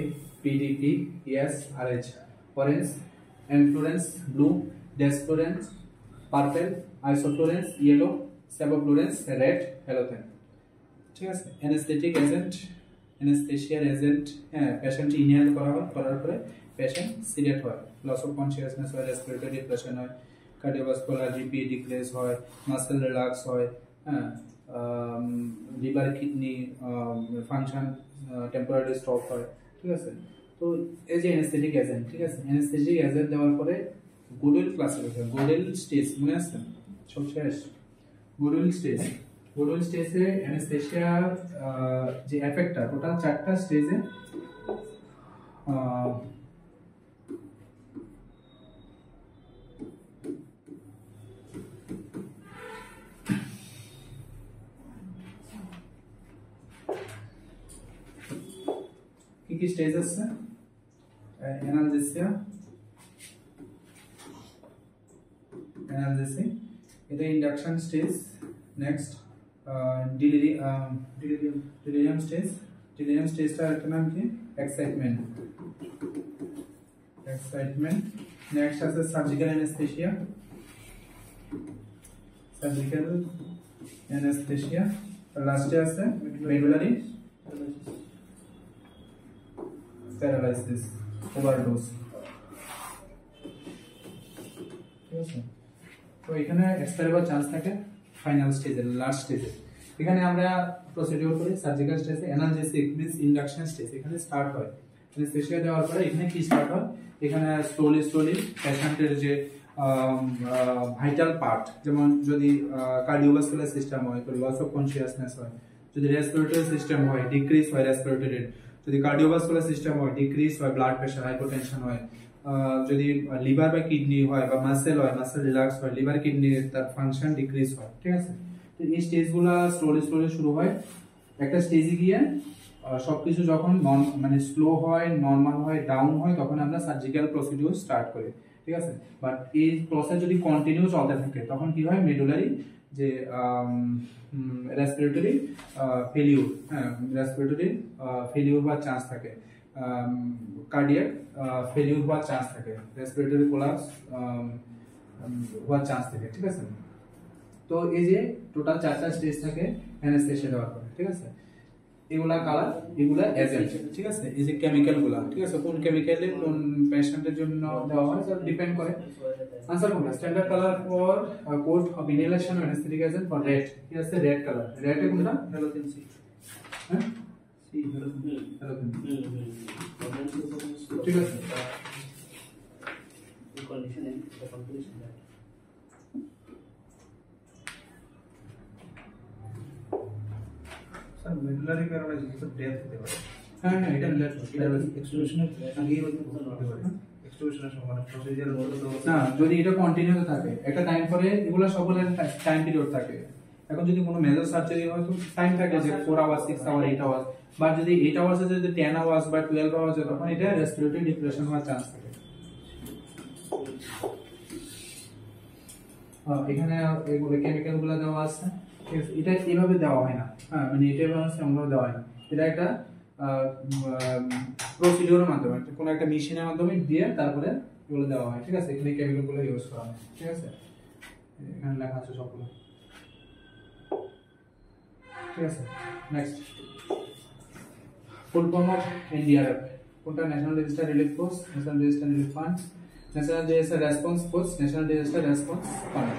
PDP yes RH, orange enflurane, blue desflurane, purple isoflurane, yellow sevoflurane, red halothane, ঠিক আছে। অ্যানেস্থেটিক এজেন্ট, অ্যানেস্থেশিয়ার এজেন্ট, হ্যাঁ পেশেন্ট ইনহেল করা হয়, করার পরে পেশেন্ট সিডেট হয়, লস অফ কনসিয়াসনেস হয়, রেসপিরেটরি ডিপ্রেশন হয়, কার্ডিওভাস্কুলার জিপি ডিক্রিজ হয়, মাসেল রিল্যাক্স হয়, হ্যাঁ liver kidney function temporary stop হয়, ঠিক আছে। তো এই যে অ্যানেস্থেটিক এজেন্ট, ঠিক আছে, অ্যানেস্থেটিক এজেন্ট দেওয়ার পরে গুডউইল ক্লাসিফিকেশন, গুডউইল স্টেজ মনে আছে সব শেষ। গুডউইল স্টেজ, গুডউইল স্টেজে অ্যানেস্থেশিয়ার যে এফেক্টটা টোটাল 4টা স্টেজে কি স্টেজ আছে, অ্যানালজেসিয়া, অ্যানালজেসিস, এটা induction stage. Next delirium stage, delirium স্টেজটা একটা নাম কি, এক্সাইটমেন্ট, এক্সাইটমেন্ট। নেক্সট আছে সার্জিক্যাল অ্যানেস্থেসিয়া, সার্জিক্যাল অ্যানেস্থেসিয়া। লাস্টে আছে মেডুলারি প্যারালাইসিস, ওভারডোজ, ঠিক আছে। তো এখানে এক্সপায়ার চান্স থাকে ফাইনাল স্টেজে, লাস্ট স্টেজে। এখানে আমরা প্রসিডিউর করি সার্জিক্যাল স্টেজে, অ্যানালজেসিক মিন্স ইন্ডাকশন স্টেজ এখানে স্টার্ট হয়। অ্যানেস্থেসিয়া দেওয়ার পরে এখানে কি স্টার্ট হয়, এখানে স্লোলি পেশেন্টের যে ভাইটাল পার্ট, যেমন যদি কার্ডিওভাস্কুলার সিস্টেম হয় তো লস অফ কনসিয়াসনেস হয়, যদি রেসপিরেটরি সিস্টেম হয় ডিক্রিজ হয় রেসপিরেটরি রেট, যদি কার্ডিওভাস্কুলার সিস্টেম হয় ডিক্রিজ হয় ব্লাড প্রেশার হাইপারটেনশন হয়, যদি লিভার বা কিডনি হয় বা মাসেল হয় মাসেল রিল্যাক্স হয়, লিভার কিডনি তার ফাংশন ডিক্রিজ হয়। ঠিক আছে, তো এই স্টেজগুলো স্লোলি স্লোলি শুরু হয়, একটা স্টেজে গিয়ে সবকিছু যখন মানে স্লো হয়, নর্মাল হয়, ডাউন হয়, তখন আমরা সার্জিক্যাল প্রসিডিউর স্টার্ট করি। ঠিক আছে, বাট এই প্রসেস যদি কন্টিনিউ চলতে থাকে তখন কি হয়, মেডুলারি যে রেসপিরেটরি ফেলিউর, হ্যাঁ রেসপিরেটরি ফেলিউর হওয়ার চান্স থাকে, কার্ডিয়াক ফেলিউর হওয়ার চান্স থাকে, রেসপিরেটরি কোলাপস হওয়ার চান্স থাকে। ঠিক আছে, তো এই যে টোটাল 4টা স্টেজ থাকে অ্যানেস্থেসিয়া দেওয়ার পরে। ঠিক আছে, এগুলা কালার, এগুলা এজেন্ট। ঠিক আছে, এই যে কেমিক্যাল গুলা, ঠিক আছে, কোন কেমিক্যালে কোন পেশেন্টের জন্য দেওয়া হয় সেটা ডিপেন্ড করে। আনসার কোনটা? Standard colour for code of inhalation anaesthetic agent for red. ঠিক আছে, রেড কালার। রেড এ কোনটা? Halogen C. হ্যাঁ সি, হ্যালোজেন। ঠিক আছে, condition and the conclusion that sir medullary paralysis তো ডেথ হতে পারে। হ্যাঁ হ্যাঁ, এটা এক্সট্রুশনের আগেই হতে পারে, এক্সট্রুশনের সময় মানে প্রসিজার হলো তো না, যদি এটা কন্টিনিউ থাকে একটা টাইম পরে, এগুলো সবগুলো টাইম পিরিয়ড থাকে। এখন যদি কোনো মেজর সার্জারি হয় তো টাইম থাকে যে 4 আওয়ার্স, 6 আওয়ার, 8 আওয়ার্স, বা যদি 8 আওয়ার্স এর যদি 10 আওয়ার্স বা 12 আওয়ার্স হয় তখন এটা রেসপিরেটরি ডিপ্রেশন হওয়ার চান্স থাকে। এখানে এগুলো কেমিক্যাল গুলো দেওয়া আছে। ঠিক আছে, এটা এইভাবে দেওয়া হয় না, হ্যাঁ মানে এটা এভাবে দেওয়া হয় না, এটা একটা প্রসিডিউরের মাধ্যমে, কোনো একটা মেশিনের মাধ্যমে দিয়ে তারপরে এগুলো দেওয়া হয়। ঠিক আছে, এখানে কেমিক্যাল গুলো ইউজ করা হয়। ঠিক আছে, এখানে লেখা আছে সবগুলো। ঠিক আছে, next full form of NDRF কোনটা? National disaster relief force, national disaster relief fund, national disaster response force, national disaster response fund.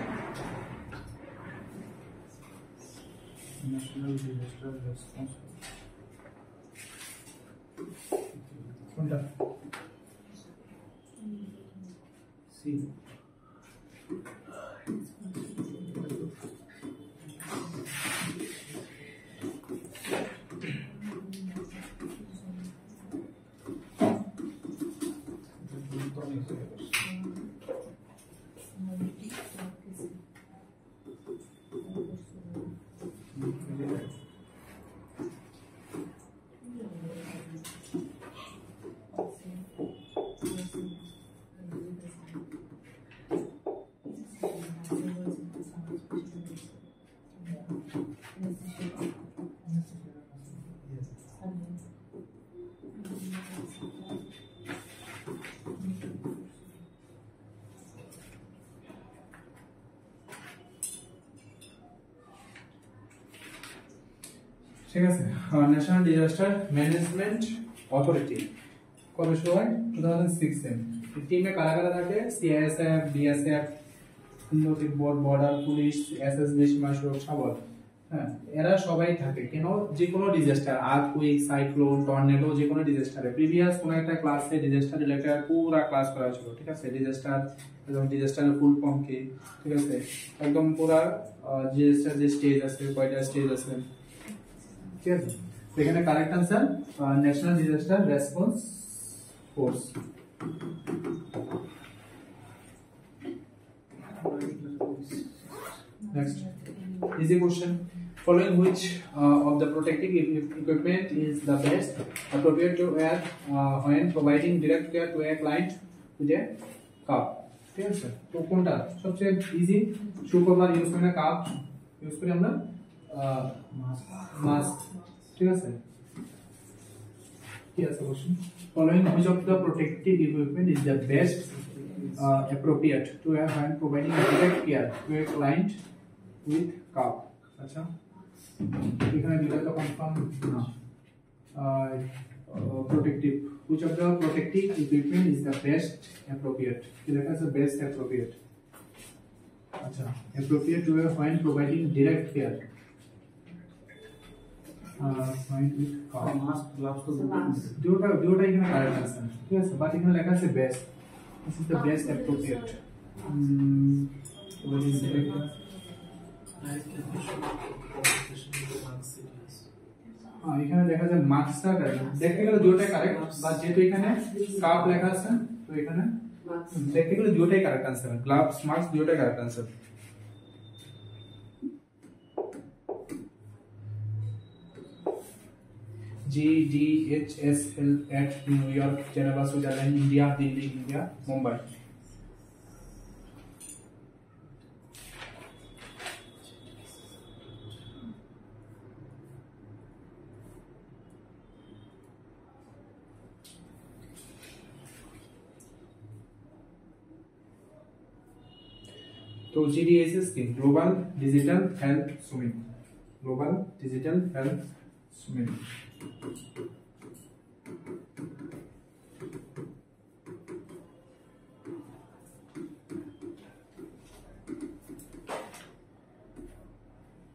National disaster response কোনটা? সি। ঠিক আছে, ন্যাশনাল ডিজাস্টার ম্যানেজমেন্ট অথরিটি কবে শুরু হয়? 2006 এ। টিমে কারা কারা থাকে? সিআইএসএফ, বিএসএফ, তিব্বত বর্ডার পুলিশ, এসএসবি, সীমা সুরক্ষা বল। হ্যাঁ, এরা সবাই থাকে কেন? যে কোনো ডিজাস্টার, আর্থকুইক, সাইক্লোন, টর্নেডো, যে কোনো ডিজাস্টারে প্রিভিয়াস কোনো একটা ক্লাসে ডিজাস্টার রিলেটেড পুরো ক্লাস করা ছিল। ঠিক আছে, ডিজাস্টার এবং ডিজাস্টারের ফুল ফর্ম কি, ঠিক আছে, একদম পুরো ডিজাস্টার যে স্টেজ আছে, কয়টা স্টেজ আছে। ঠিক আছে, এখানে correct answer national disaster response force. Next, easy question. Following which of the protective equipment is the best appropriate to wear when providing direct care to a client with a cup? ঠিক আছে, তো কোনটা সবচেয়ে easy? শু cover use করে, cup use করে, আমরা mask. ঠিক আছে, কি আছে question? Following which of the protective equipment is the best appropriate to wear when providing direct care to a client with cup? আচ্ছা, এখানে দুটো তো কনফার্ম না। protective, which of the protective equipment is the best appropriate? কি লেখা আছে? best appropriate। আচ্ছা, appropriate to wear when providing direct care find with cup। Mask, gloves তো দুটোটা এখানে কারেক্ট আছে। ঠিক আছে, বাট এখানে লেখা আছে best. This is the best appropriate. what is it? এখানে দেখা যায় মার্কসটা দেখতে গেলে দুটোই কারেক্ট, বা যেহেতু এখানে কাপ লেখা আছে তো এখানে দেখতে গেলে দুটোই কারেক্ট आंसर, গ্লাভস মার্কস দুটোই correct answer. GDHSL at New York, Geneva, Switzerland, India, Delhi, India, Mumbai। तो GDHS की global digital health summit, global digital health summit.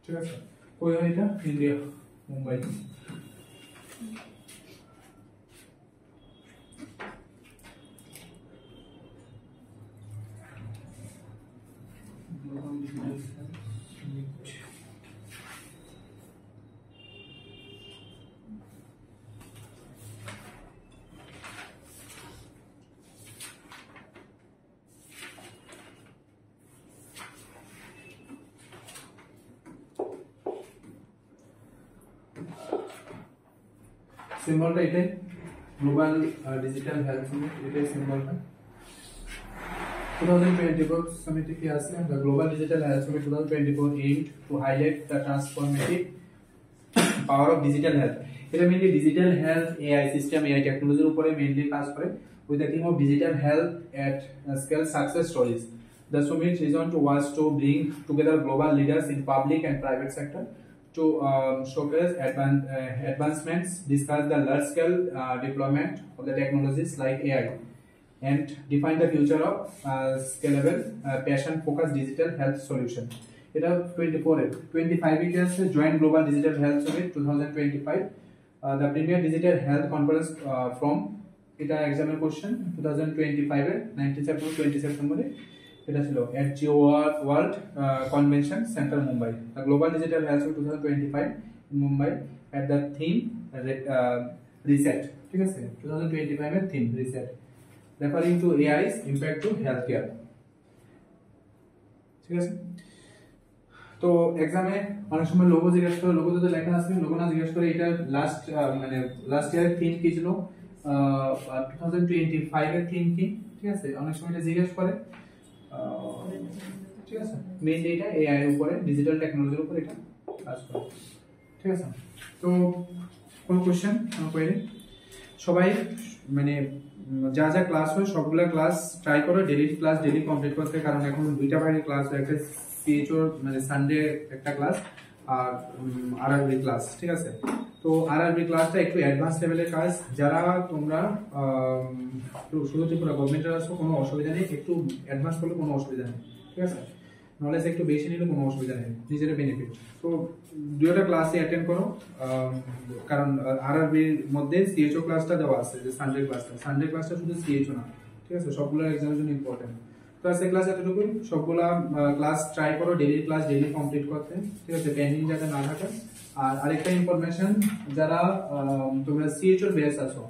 ठीक है, कोई है इधर इंडिया, मुंबई। सिंबल इटे ग्लोबल डिजिटल हेल्थ समिट, इटे सिंबल 2024 समिट की आसे the global digital health summit 2024 aimed to highlight the transformative power of digital health। এটা mainly digital health AI system AI টেকনোলজির উপরে মেইনলি কাজ করে with the theme of digital health at scale success stories। The summit is on to was to bring together global leaders in public and private sector to showcase advancements, discuss the large-scale deployment of the technologies like AI, and define the future of scalable, patient-focused digital health solution। It is 25 years Joint Global Digital Health Summit 2025, the premier digital health conference from এটা এক্সামের question 2025 এর 19 September 20 সেপ্টেম্বরে এটা ছিল at Jio world convention centre Mumbai, the global digital health 2025 in Mumbai at the theme reset. ঠিক আছে, 2025 এর theme reset referring to AI's impact to health care. ঠিক আছে, তো এক্সামে অনেক সময় লোগো জিজ্ঞেস করে, লোগোতে তো লেখা আছে, লোগো না জিজ্ঞেস করে এটা লাস্ট ইয়ারের থিম কি ছিল, 2025 এর থিম কি। ঠিক আছে, অনেক সময় এটা জিজ্ঞেস করে। ঠিক আছে, মেইনলি এটা এআই এর উপরে, ডিজিটাল টেকনোলজির উপরে এটা কাজ করে। ঠিক আছে, তো কোন কোশ্চেন কোয়েরি সবাই মানে যা যা ক্লাস হয় সবগুলা ক্লাস ট্রাই করো ডেইলি ক্লাস ডেইলি কমপ্লিট করতে, কারণ এখন দুইটা ভাগে ক্লাস হয়, একটা সিএইচও মানে সানডে একটা ক্লাস আর আরআরবি ক্লাস। ঠিক আছে, তো আরআরবি ক্লাসটা একটু অ্যাডভান্স লেভেলের কাজ, যারা তোমরা শুধু ত্রিপুরা গভর্নমেন্টের আছো কোনো অসুবিধা নেই, একটু অ্যাডভান্স করলে কোনো অসুবিধা নেই। ঠিক আছে, নলেজ একটু বেশি নিলে কোনো অসুবিধা নেই, নিজের বেনিফিট। তো দুইটা ক্লাসে অ্যাটেন্ড করো, কারণ আরআরবির মধ্যে সিএইচও ক্লাসটা দেওয়া আছে, যে সানডে ক্লাসটা শুধু সিএইচও না। ঠিক আছে, সবগুলো এক্সামের জন্য ইম্পর্টেন্ট। তো আজকে ক্লাস এতটুকুই, সবগুলা ক্লাস ট্রাই করো ডেইলি ক্লাস ডেইলি কমপ্লিট করতে। ঠিক আছে, পেন্ডিং যাতে না থাকে। আর আরেকটা ইনফরমেশন, যারা তোমরা সিএইচওর ব্যাচ আছো,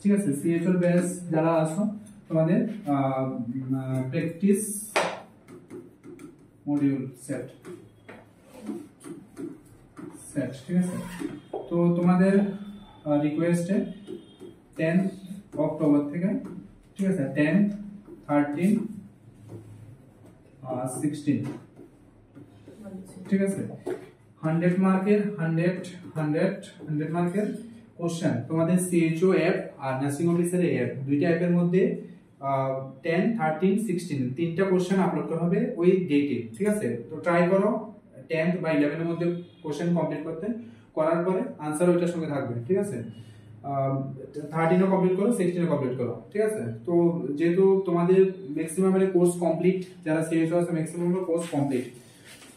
ঠিক আছে, সিএইচওর ব্যাচ যারা আছো তোমাদের প্র্যাকটিস মডিউল সেট। ঠিক আছে, তো তোমাদের রিকোয়েস্টে 10 অক্টোবর থেকে, ঠিক আছে, 10, 13, 16, ঠিক আছে, 100 মার্কের কোশ্চেন তোমাদের সিএইচও অ্যাপ আর নার্সিং অফিসার অ্যাপ, দুইটা অ্যাপের মধ্যে 10, 13, 16 তিনটা কোশ্চেন আপলোড করা হবে ওই ডেটে। ঠিক আছে, তো ট্রাই করো 10th বা 11 এর মধ্যে কোশ্চেন কমপ্লিট করতে, করার পরে আনসার ওইটার সঙ্গে থাকবে। ঠিক আছে, 13ও কমপ্লিট করো, 16ও কমপ্লিট করো। ঠিক আছে, তো যেহেতু তোমাদের ম্যাক্সিমামের কোর্স কমপ্লিট, যারা সিএইচও আছে ম্যাক্সিমামের কোর্স কমপ্লিট,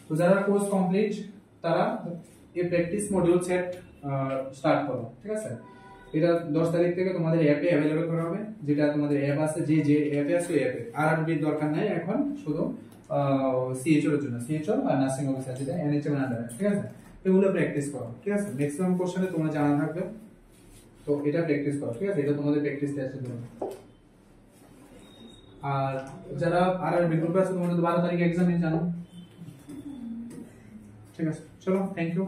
তো যারা কোর্স কমপ্লিট তারা এই প্র্যাকটিস মডিউল সেট স্টার্ট করো। ঠিক আছে, এটা 10 তারিখ থেকে তোমাদের অ্যাপে অ্যাভেলেবল করা হবে, যেটা তোমাদের অ্যাপ আছে, যে অ্যাপে আছে ওই অ্যাপে। আরআরবির দরকার নাই এখন, শুধু সিএইচওর জন্য, সিএইচও আর নার্সিং অফিসার যেটা এনএচএম আন্ডারে, ঠিক আছে? এগুলো প্র্যাকটিস করো, ঠিক আছে? ম্যাক্সিমাম কোশ্চেনে তোমরা জানা থাকবে, তো এটা প্র্যাকটিস করো, ঠিক আছে? এটা তোমাদের প্র্যাকটিস টেস্টের জন্য। আর যারা আরআরবি গ্রুপে আছে তোমরা তো 12 তারিখ এক্সাম নিয়ে জানো, ঠিক আছে? চলো, থ্যাংক ইউ।